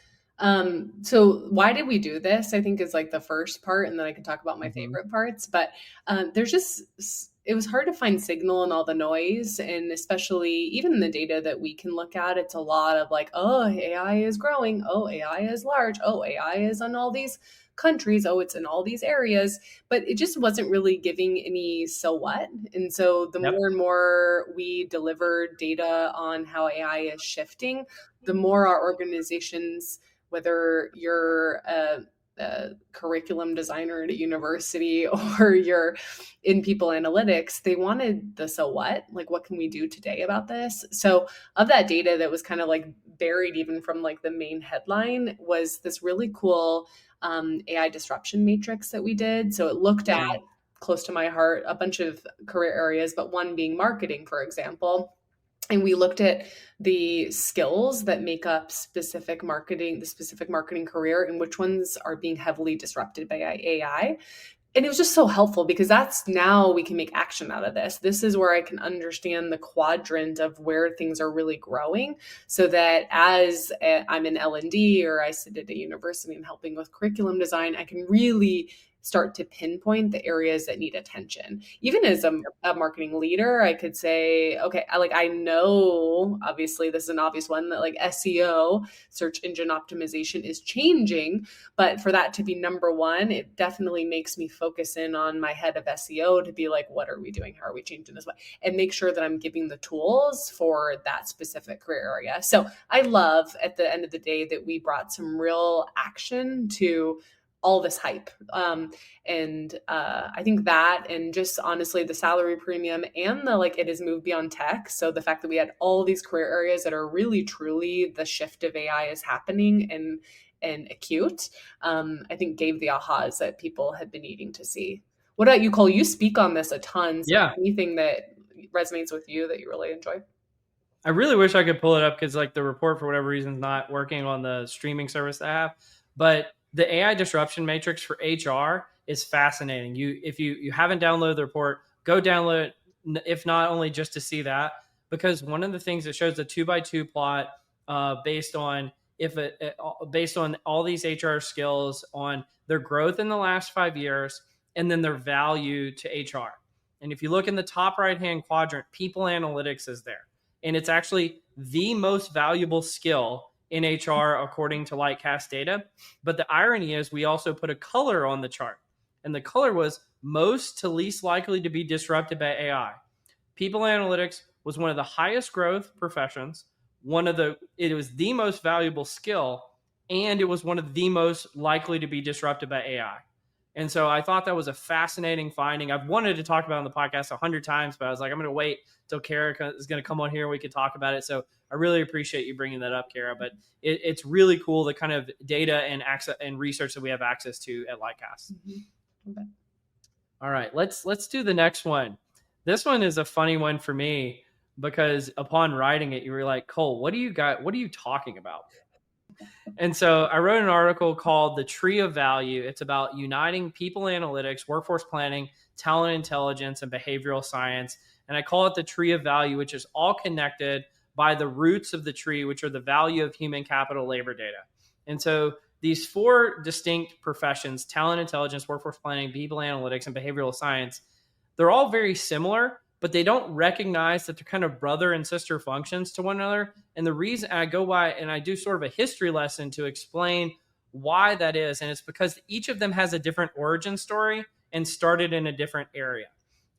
So why did we do this? I think is like the first part, and then I can talk about my favorite parts. But it was hard to find signal in all the noise, and especially even the data that we can look at. It's a lot of like, oh, AI is growing. Oh, AI is large. Oh, AI is on all these countries. Oh, it's in all these areas, but it just wasn't really giving any so what. And so the more and more we deliver data on how AI is shifting, the more our organizations, whether you're a curriculum designer at a university or you're in people analytics, they wanted the so what, like what can we do today about this? So of that data that was kind of like buried even from like the main headline was this really cool AI disruption matrix that we did. So it looked at, close to my heart, a bunch of career areas, but one being marketing, for example. And we looked at the skills that make up the specific marketing career and which ones are being heavily disrupted by AI. And it was just so helpful because that's now we can make action out of this. This is where I can understand the quadrant of where things are really growing so that as I'm in L&D or I sit at a university and helping with curriculum design, I can really start to pinpoint the areas that need attention. Even as a marketing leader, I could say, okay, I know, obviously this is an obvious one, that like SEO, search engine optimization, is changing, but for that to be number one, it definitely makes me focus in on my head of SEO to be like, what are we doing? How are we changing this way? And make sure that I'm giving the tools for that specific career area. So I love at the end of the day that we brought some real action to all this hype. I think that, and just honestly, the salary premium and the, like, it has moved beyond tech. So the fact that we had all these career areas that are really, truly the shift of AI is happening and acute, I think gave the ahas that people had been needing to see. What about you, Cole? You speak on this a ton. So anything that resonates with you that you really enjoy? I really wish I could pull it up because like the report for whatever reason is not working on the streaming service I have, but the AI disruption matrix for HR is fascinating. If you haven't downloaded the report, go download it, if not only just to see that, because one of the things that shows a 2x2 plot based on based on all these HR skills, on their growth in the last 5 years, and then their value to HR. And if you look in the top right-hand quadrant, people analytics is there. And it's actually the most valuable skill in HR according to Lightcast data. But the irony is we also put a color on the chart. And the color was most to least likely to be disrupted by AI. People analytics was one of the highest growth professions. It was the most valuable skill, and it was one of the most likely to be disrupted by AI. And so I thought that was a fascinating finding. I've wanted to talk about it on the podcast 100 times, but I was like, I'm going to wait till Cara is going to come on here and we can talk about it. So I really appreciate you bringing that up, Cara. But it's really cool, the kind of data and access and research that we have access to at Lightcast. Mm-hmm. Okay. All right, let's do the next one. This one is a funny one for me because upon writing it, you were like, Cole, what do you got? What are you talking about? And so I wrote an article called The Tree of Value. It's about uniting people analytics, workforce planning, talent intelligence, and behavioral science. And I call it the Tree of Value, which is all connected by the roots of the tree, which are the value of human capital labor data. And so these four distinct professions, talent intelligence, workforce planning, people analytics, and behavioral science, they're all very similar, but they don't recognize that they're kind of brother and sister functions to one another. And the reason I go by and I do sort of a history lesson to explain why that is. And it's because each of them has a different origin story and started in a different area.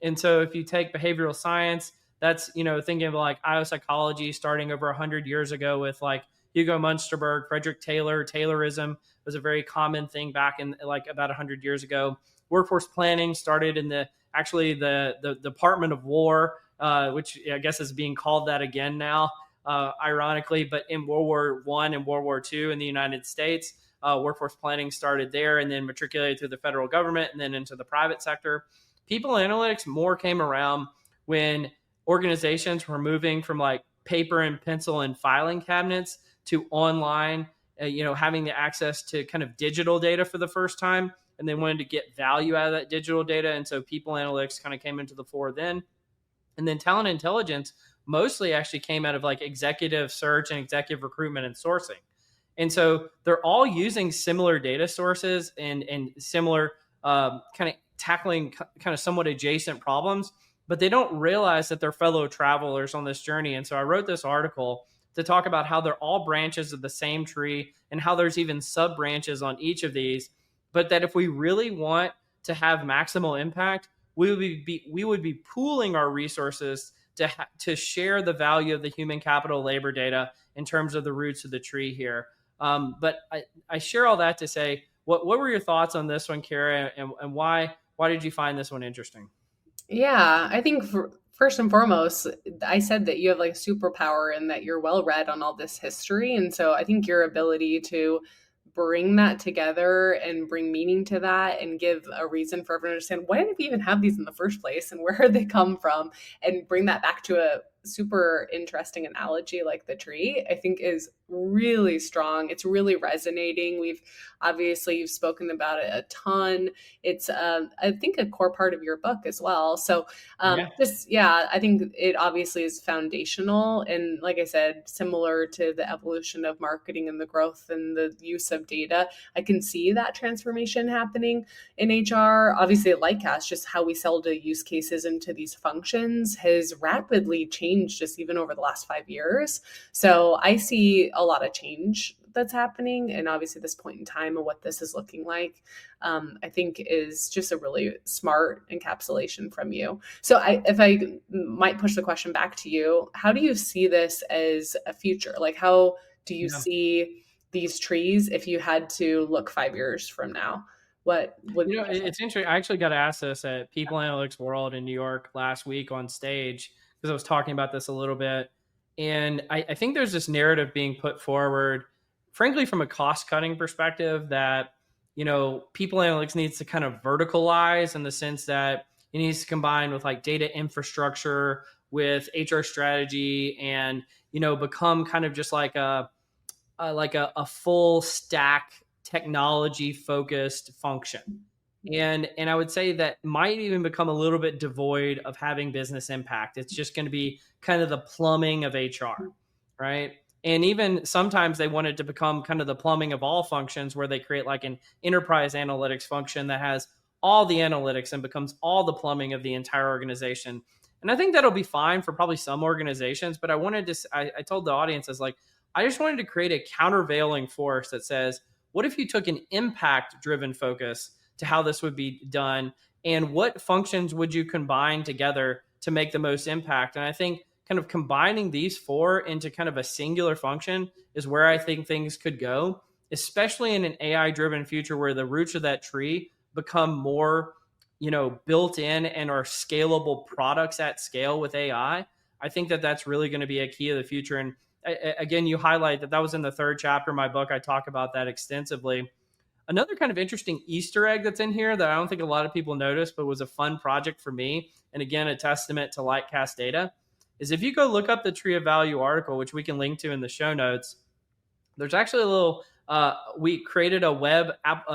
And so if you take behavioral science, that's, thinking of like IO psychology starting over 100 years ago with like, Hugo Munsterberg, Frederick Taylor. Taylorism was a very common thing back in like about 100 years ago. Workforce planning started in the Department of War, which I guess is being called that again now, ironically. But in World War I and World War II in the United States, workforce planning started there and then matriculated through the federal government and then into the private sector. People analytics more came around when organizations were moving from like paper and pencil and filing cabinets to online, having the access to kind of digital data for the first time. And they wanted to get value out of that digital data. And so people analytics kind of came into the fore then. And then talent intelligence mostly actually came out of like executive search and executive recruitment and sourcing. And so they're all using similar data sources and similar kind of tackling kind of somewhat adjacent problems, but they don't realize that they're fellow travelers on this journey. And so I wrote this article to talk about how they're all branches of the same tree and how there's even sub branches on each of these, but that if we really want to have maximal impact, we would be pooling our resources to share the value of the human capital labor data in terms of the roots of the tree here. But I share all that to say, what were your thoughts on this one, Cara, and why did you find this one interesting? Yeah, I think first and foremost, I said that you have like a superpower and that you're well read on all this history. And so I think your ability to bring that together and bring meaning to that and give a reason for everyone to understand why did we even have these in the first place and where did they come from, and bring that back to a super interesting analogy like the tree, I think is really strong. It's really resonating. You've spoken about it a ton. It's I think a core part of your book as well. So I think it obviously is foundational. And like I said, similar to the evolution of marketing and the growth and the use of data, I can see that transformation happening in HR. Obviously at Lightcast, just how we sell to use cases into these functions has rapidly changed just even over the last 5 years. So I see a lot of change that's happening. And obviously this point in time and what this is looking like, I think is just a really smart encapsulation from you. So if I might push the question back to you, how do you see this as a future? Like, how do you see these trees if you had to look 5 years from now? What would it's interesting. I actually got asked this at People Analytics World in New York last week on stage, because I was talking about this a little bit. And I think there's this narrative being put forward, frankly, from a cost cutting perspective, that, people analytics needs to kind of verticalize in the sense that it needs to combine with like data infrastructure with HR strategy and, become kind of just like a full stack technology focused function. And I would say that might even become a little bit devoid of having business impact. It's just going to be kind of the plumbing of HR, right? And even sometimes they want it to become kind of the plumbing of all functions, where they create like an enterprise analytics function that has all the analytics and becomes all the plumbing of the entire organization. And I think that'll be fine for probably some organizations. But I told the audience, I just wanted to create a countervailing force that says, what if you took an impact driven focus to how this would be done, and what functions would you combine together to make the most impact? And I think kind of combining these four into kind of a singular function is where I think things could go, especially in an AI driven future where the roots of that tree become more, built in and are scalable products at scale with AI. I think that that's really going to be a key of the future. And again, you highlight that was in the 3rd chapter of my book. I talk about that extensively. Another kind of interesting Easter egg that's in here that I don't think a lot of people noticed, but was a fun project for me, and again, a testament to Lightcast data, is if you go look up the Tree of Value article, which we can link to in the show notes, there's actually a little, we created a web app,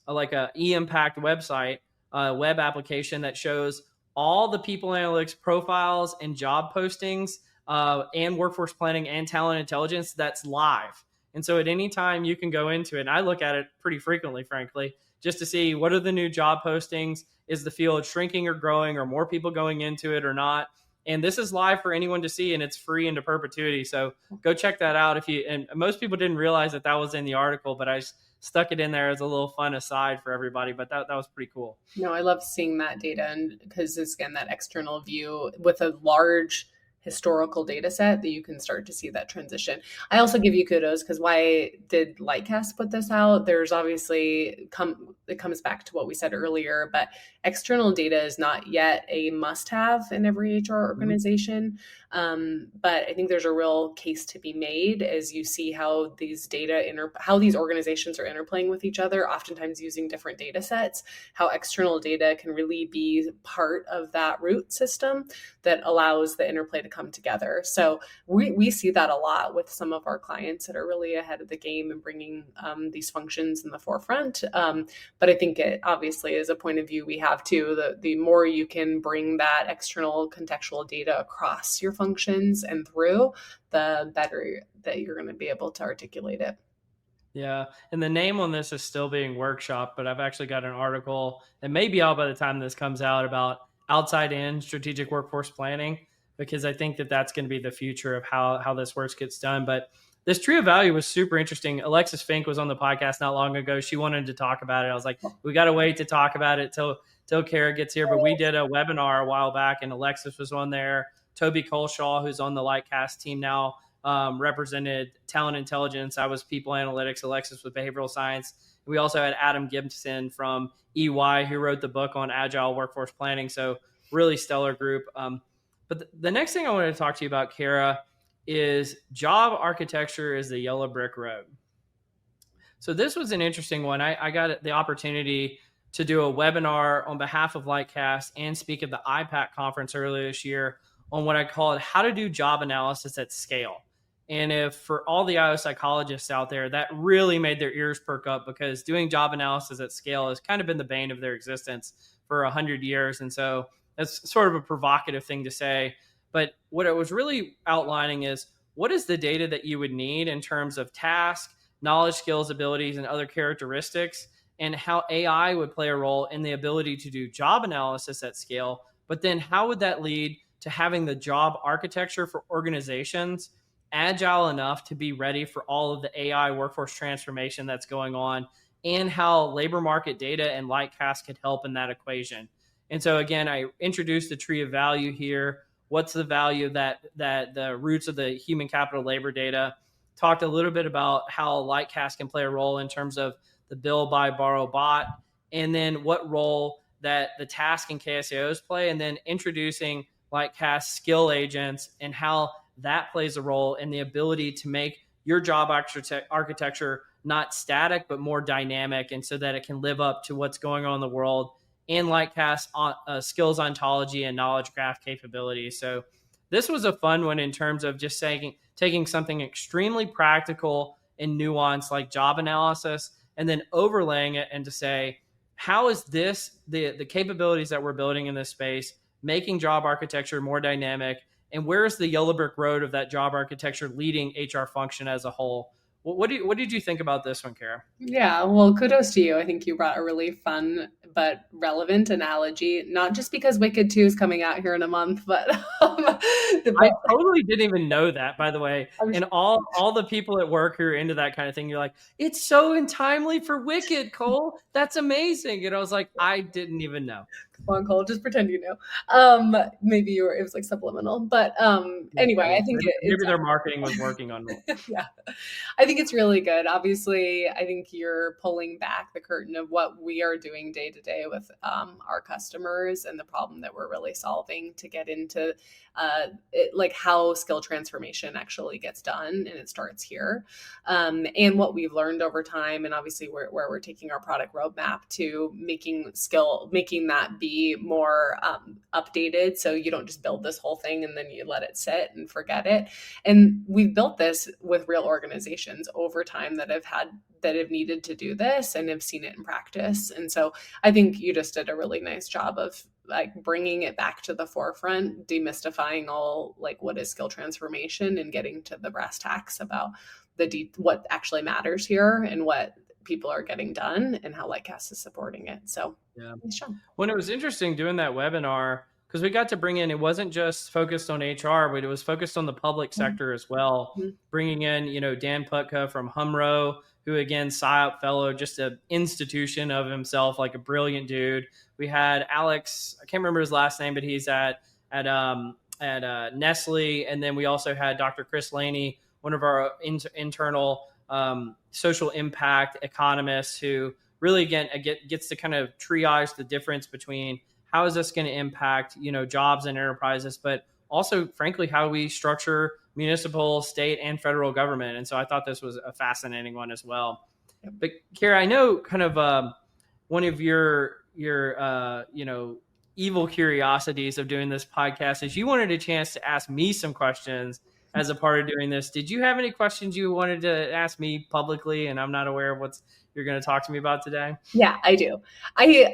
like a e-impact website, web application that shows all the people analytics profiles and job postings and workforce planning and talent intelligence that's live. And so at any time you can go into it, and I look at it pretty frequently, frankly, just to see what are the new job postings. Is the field shrinking or growing, or more people going into it or not? And this is live for anyone to see, and it's free into perpetuity. So go check that out. And most people didn't realize that was in the article, but I stuck it in there as a little fun aside for everybody. But that was pretty cool. No, I love seeing that data, and because it's, again, that external view with a large historical data set that you can start to see that transition. I also give you kudos because why did Lightcast put this out? There's obviously it comes back to what we said earlier, but external data is not yet a must-have in every HR organization. But I think there's a real case to be made as you see how these how these organizations are interplaying with each other, oftentimes using different data sets, how external data can really be part of that root system that allows the interplay to come together. So we see that a lot with some of our clients that are really ahead of the game and bringing these functions in the forefront. But I think it obviously is a point of view we have too. The more you can bring that external contextual data across your functions and through, the better that you're going to be able to articulate it. Yeah. And the name on this is still being workshopped, but I've actually got an article that may be out by the time this comes out about outside in strategic workforce planning, because I think that that's going to be the future of how this work gets done. But this tree of value was super interesting. Alexis Fink was on the podcast not long ago. She wanted to talk about it. I was like, we got to wait to talk about it till Cara gets here. But we did a webinar a while back, and Alexis was on there. Toby Coleshaw, who's on the Lightcast team now, represented talent intelligence. I was people analytics. Alexis was behavioral science. We also had Adam Gibson from EY, who wrote the book on agile workforce planning. So really stellar group. But the next thing I wanted to talk to you about, Cara, is job architecture is the yellow brick road. So this was an interesting one. I got the opportunity to do a webinar on behalf of Lightcast and speak at the IPAC conference earlier this year on what I called how to do job analysis at scale. And if for all the IO psychologists out there, that really made their ears perk up, because doing job analysis at scale has kind of been the bane of their existence for 100 years. And so that's sort of a provocative thing to say. But what it was really outlining is what is the data that you would need in terms of task, knowledge, skills, abilities, and other characteristics, and how AI would play a role in the ability to do job analysis at scale. But then how would that lead to having the job architecture for organizations agile enough to be ready for all of the AI workforce transformation that's going on, and how labor market data and Lightcast could help in that equation. And so again, I introduced the tree of value here. What's the value that the roots of the human capital labor data? Talked a little bit about how Lightcast can play a role in terms of the bill, buy, borrow, bot, and then what role that the task and KSAOs play, and then introducing Lightcast skill agents and how that plays a role in the ability to make your job architecture not static, but more dynamic, and so that it can live up to what's going on in the world, and Lightcast skills ontology and knowledge graph capabilities. So this was a fun one in terms of just taking something extremely practical and nuanced like job analysis, and then overlaying it and to say, how is this, the capabilities that we're building in this space, making job architecture more dynamic, and where is the yellow brick road of that job architecture leading HR function as a whole? What did you think about this one, Cara? Yeah, well, kudos to you. I think you brought a really fun but relevant analogy, not just because Wicked 2 is coming out here in a month, but I totally didn't even know that, by the way. And all the people at work who are into that kind of thing, you're like, it's so untimely for Wicked, Cole. That's amazing. And I was like, I didn't even know. Come on, Cole, just pretend you know. Maybe it was like subliminal. But anyway, I think maybe their marketing was working on it. Yeah, I think it's really good. Obviously, I think you're pulling back the curtain of what we are doing day to day with our customers and the problem that we're really solving to get into like how skill transformation actually gets done, and it starts here. And what we've learned over time, and obviously where we're taking our product roadmap to making that be more updated, so you don't just build this whole thing and then you let it sit and forget it. And we've built this with real organizations over time that have needed to do this and have seen it in practice. And so I think you just did a really nice job of like bringing it back to the forefront, demystifying all like what is skill transformation and getting to the brass tacks about what actually matters here and what people are getting done and how Lightcast is supporting it. So yeah. Nice job. When it was interesting doing that webinar, because we got to bring in, it wasn't just focused on HR, but it was focused on the public sector as well. Mm-hmm. Bringing in, Dan Putka from Humro, who again, PsyOp fellow, just an institution of himself, like a brilliant dude. We had Alex, I can't remember his last name, but he's at Nestle, and then we also had Dr. Chris Laney, one of our internal social impact economists, who really again gets to kind of triage the difference between how is this going to impact jobs and enterprises, but also frankly how we structure municipal, state, and federal government. And so I thought this was a fascinating one as well. But Cara, I know kind of one of your evil curiosities of doing this podcast is you wanted a chance to ask me some questions as a part of doing this. Did you have any questions you wanted to ask me publicly and I'm not aware of what you're going to talk to me about today? Yeah, I do. I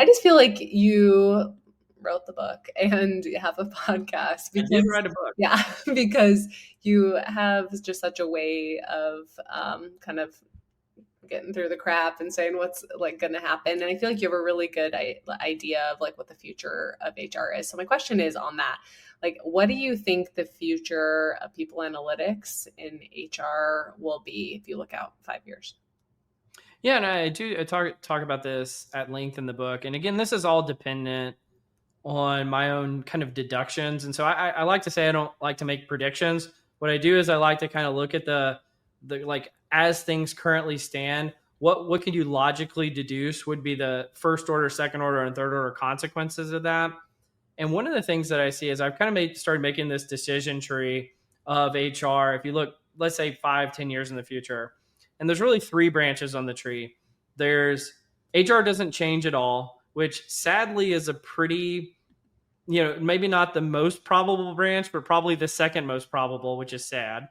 just feel like you wrote the book and have a podcast. I did write a book. Yeah, because you have just such a way of kind of getting through the crap and saying what's like going to happen. And I feel like you have a really good idea of like what the future of HR is. So my question is on that, like, what do you think the future of people analytics in HR will be if you look out 5 years? Yeah, and I talk about this at length in the book. And again, this is all dependent on my own kind of deductions. And so I like to say I don't like to make predictions. What I do is I like to kind of look at the like as things currently stand, what could you logically deduce would be the first order, second order, and third order consequences of that. And one of the things that I see is I've kind of started making this decision tree of HR. If you look, let's say 5-10 years in the future, and there's really 3 branches on the tree. There's HR doesn't change at all, which sadly is a pretty, maybe not the most probable branch, but probably the second most probable, which is sad.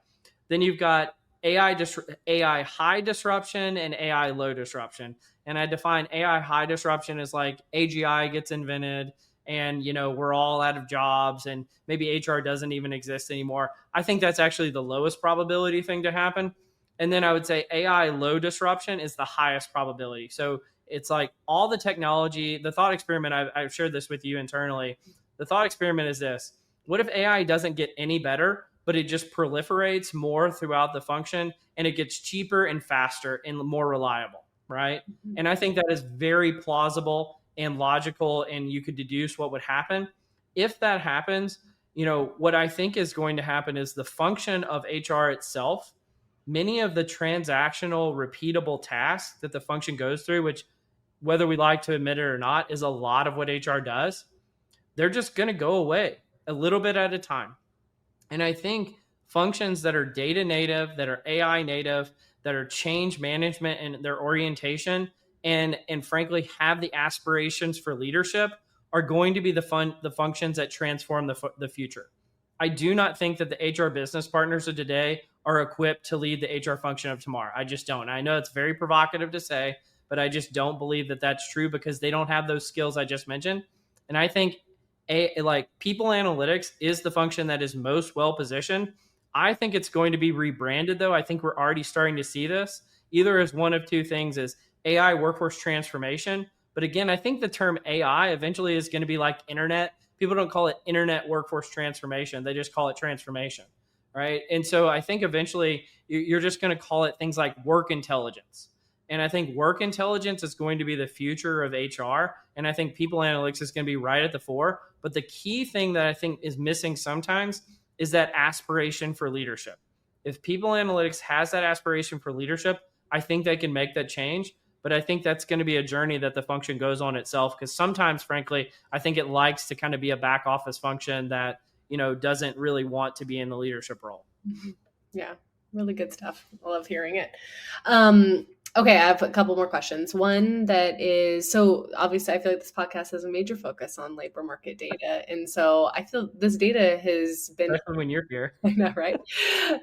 Then you've got AI high disruption and AI low disruption. And I define AI high disruption as like AGI gets invented and, we're all out of jobs and maybe HR doesn't even exist anymore. I think that's actually the lowest probability thing to happen. And then I would say AI low disruption is the highest probability. So it's like all the technology, the thought experiment, I've shared this with you internally. The thought experiment is this: what if AI doesn't get any better, but it just proliferates more throughout the function and it gets cheaper and faster and more reliable, right? Mm-hmm. And I think that is very plausible and logical, and you could deduce what would happen. If that happens, what I think is going to happen is the function of HR itself, many of the transactional repeatable tasks that the function goes through, which whether we like to admit it or not, is a lot of what HR does, they're just going to go away a little bit at a time. And I think functions that are data native, that are AI native, that are change management in their orientation, and frankly have the aspirations for leadership, are going to be the functions that transform the future. I do not think that the HR business partners of today are equipped to lead the HR function of tomorrow. I just don't. I know it's very provocative to say, but I just don't believe that that's true because they don't have those skills I just mentioned. And I think people analytics is the function that is most well positioned. I think it's going to be rebranded though. I think we're already starting to see this either as one of two things: is AI workforce transformation. But again, I think the term AI eventually is going to be like internet. People don't call it internet workforce transformation. They just call it transformation, right? And so I think eventually you're just going to call it things like work intelligence. And I think work intelligence is going to be the future of HR. And I think people analytics is going to be right at the fore. But the key thing that I think is missing sometimes is that aspiration for leadership. If people analytics has that aspiration for leadership, I think they can make that change. But I think that's going to be a journey that the function goes on itself, because sometimes, frankly, I think it likes to kind of be a back office function that, doesn't really want to be in the leadership role. Yeah, really good stuff. I love hearing it. Okay, I have a couple more questions. One that is, so obviously I feel like this podcast has a major focus on labor market data. And so I feel this data has been... Especially when you're here. I know, right?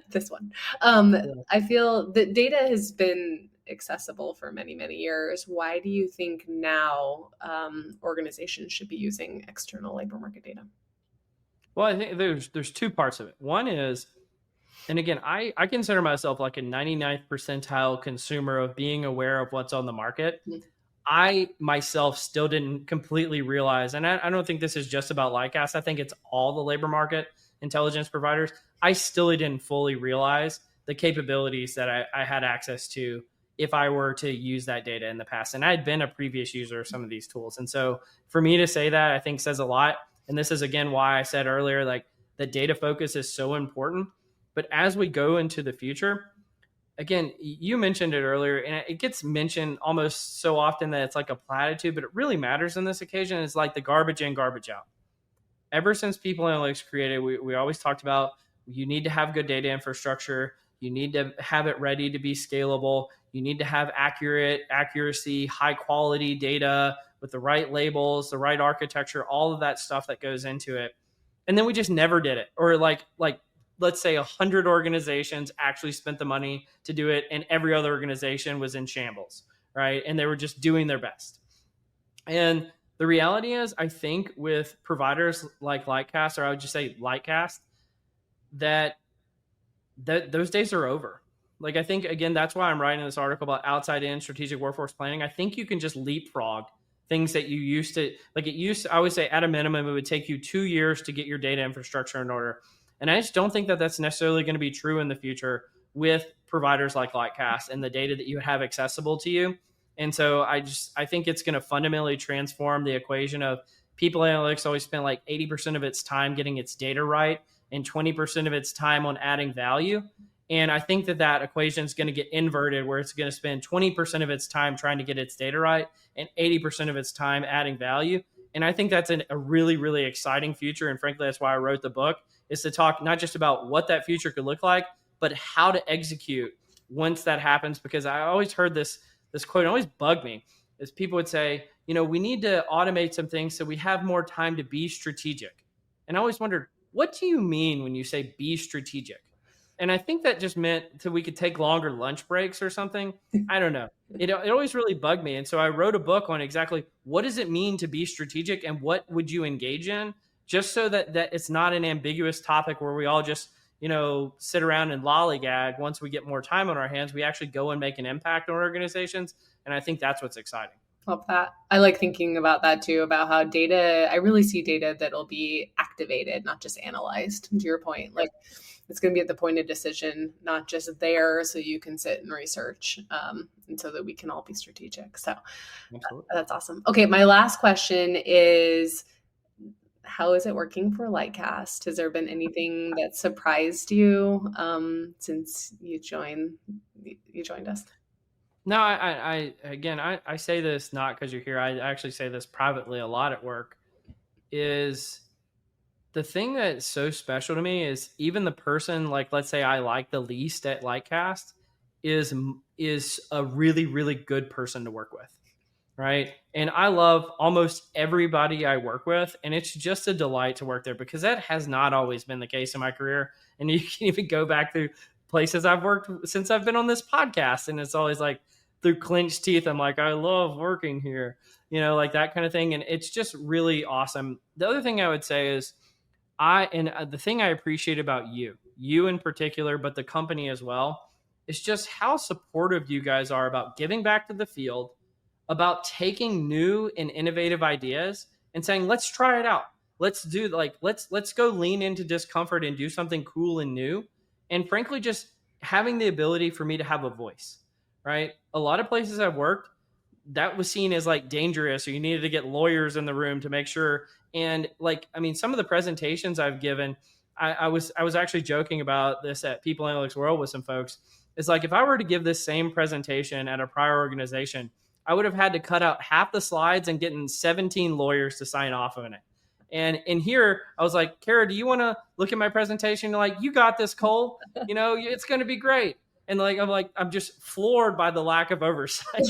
This one. I feel that data has been accessible for many, many years. Why do you think now organizations should be using external labor market data? Well, I think there's 2 parts of it. One is, and again, I consider myself like a 99th percentile consumer of being aware of what's on the market. Mm-hmm. I myself still didn't completely realize, and I don't think this is just about Lightcast. I think it's all the labor market intelligence providers. I still didn't fully realize the capabilities that I had access to if I were to use that data in the past. And I had been a previous user of some of these tools. And so for me to say that, I think says a lot. And this is, again, why I said earlier, like the data focus is so important. But as we go into the future, again, you mentioned it earlier, and it gets mentioned almost so often that it's like a platitude, but it really matters in this occasion. It's like the garbage in, garbage out. Ever since People Analytics created, we always talked about you need to have good data infrastructure. You need to have it ready to be scalable. You need to have accuracy, high quality data with the right labels, the right architecture, all of that stuff that goes into it. And then we just never did it. Or like let's say 100 organizations actually spent the money to do it, and every other organization was in shambles, right? And they were just doing their best. And the reality is, I think with providers like Lightcast, or I would just say Lightcast, that those days are over. Like, I think, again, that's why I'm writing this article about outside in strategic workforce planning. I think you can just leapfrog things that you used to, I always say at a minimum, it would take you 2 years to get your data infrastructure in order. And I just don't think that that's necessarily going to be true in the future with providers like Lightcast and the data that you have accessible to you. And so I think it's going to fundamentally transform the equation of People Analytics always spent like 80% of its time getting its data right and 20% of its time on adding value. And I think that equation is going to get inverted, where it's going to spend 20% of its time trying to get its data right and 80% of its time adding value. And I think that's a really, really exciting future. And frankly, that's why I wrote the book, is to talk not just about what that future could look like, but how to execute once that happens. Because I always heard this quote, always bugged me, is people would say, we need to automate some things so we have more time to be strategic. And I always wondered, what do you mean when you say be strategic? And I think that just meant that we could take longer lunch breaks or something. I don't know. It always really bugged me. And so I wrote a book on exactly what does it mean to be strategic and what would you engage in, just so that it's not an ambiguous topic where we all just, sit around and lollygag. Once we get more time on our hands, we actually go and make an impact on organizations. And I think that's what's exciting. Love that. I like thinking about that too, about how I really see data that'll be activated, not just analyzed, to your point. Like, it's going to be at the point of decision, not just there so you can sit and research, and so that we can all be strategic. So that's awesome. Okay, my last question is, how is it working for Lightcast? Has there been anything that surprised you since you joined us? No, I say this not because you're here. I actually say this privately a lot at work. Is the thing that's so special to me is even the person, like, let's say I like the least at Lightcast is a really, really good person to work with. Right. And I love almost everybody I work with. And it's just a delight to work there, because that has not always been the case in my career. And you can even go back through places I've worked since I've been on this podcast. And it's always like through clenched teeth, I'm like, I love working here, like that kind of thing. And it's just really awesome. The other thing I would say is the thing I appreciate about you in particular, but the company as well, is just how supportive you guys are about giving back to the field, about taking new and innovative ideas and saying, let's try it out. Let's go lean into discomfort and do something cool and new. And frankly, just having the ability for me to have a voice, right? A lot of places I've worked, that was seen as like dangerous, or you needed to get lawyers in the room to make sure. And some of the presentations I've given, I was actually joking about this at People Analytics World with some folks. It's like, if I were to give this same presentation at a prior organization, I would have had to cut out half the slides and getting 17 lawyers to sign off on it. And in here, I was like, Cara, do you want to look at my presentation? Like, you got this, Cole. It's going to be great. And I'm just floored by the lack of oversight.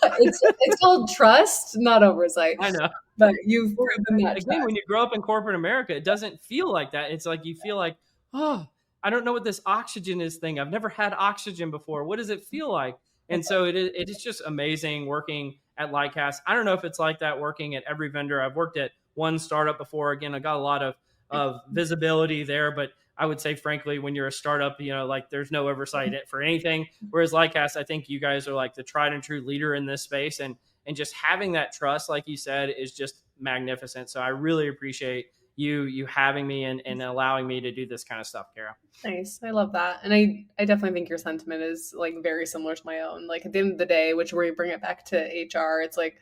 It's called trust, not oversight. I know. But you've proven that. Again, when you grow up in corporate America, it doesn't feel like that. It's like you feel like, oh, I don't know what this oxygen is thing. I've never had oxygen before. What does it feel like? And so it is just amazing working at Lightcast. I don't know if it's like that working at every vendor. I've worked at one startup before. Again, I got a lot of visibility there, but I would say, frankly, when you're a startup, there's no oversight for anything. Whereas Lightcast, I think you guys are like the tried and true leader in this space. And just having that trust, like you said, is just magnificent. So I really appreciate you having me and allowing me to do this kind of stuff, Cara. Nice. I love that. And I definitely think your sentiment is like very similar to my own. Like, at the end of the day, which where you bring it back to HR, it's like,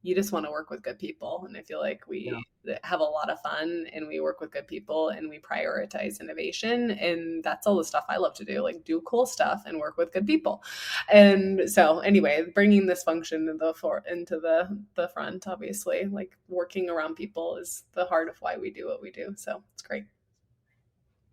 you just want to work with good people. And I feel like we have a lot of fun and we work with good people and we prioritize innovation. And that's all the stuff I love to do, like do cool stuff and work with good people. And so anyway, bringing this function into the front, obviously, like working around people is the heart of why we do what we do. So it's great.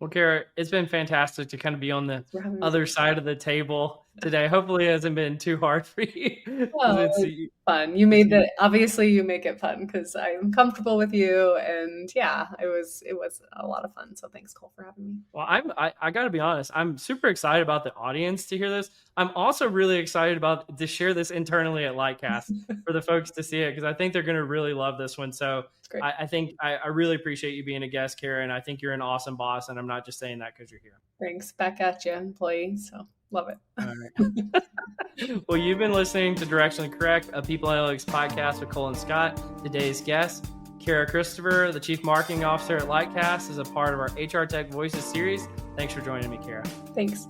Well, Cara, it's been fantastic to kind of be on the other side of the table today. Hopefully it hasn't been too hard for you. Well, it's fun. You made obviously you make it fun because I'm comfortable with you. And yeah, it was a lot of fun. So thanks, Cole, for having me. Well, I got to be honest. I'm super excited about the audience to hear this. I'm also really excited to share this internally at Lightcast for the folks to see it, because I think they're going to really love this one. So I think I really appreciate you being a guest, Cara, and I think you're an awesome boss. And I'm not just saying that because you're here. Thanks. Back at you, employee. So love it. All right. Well, you've been listening to Directionally Correct, a People Analytics podcast with Cole and Scott. Today's guest, Cara Christopher, the Chief Marketing Officer at Lightcast, is a part of our HR Tech Voices series. Thanks for joining me, Cara. Thanks.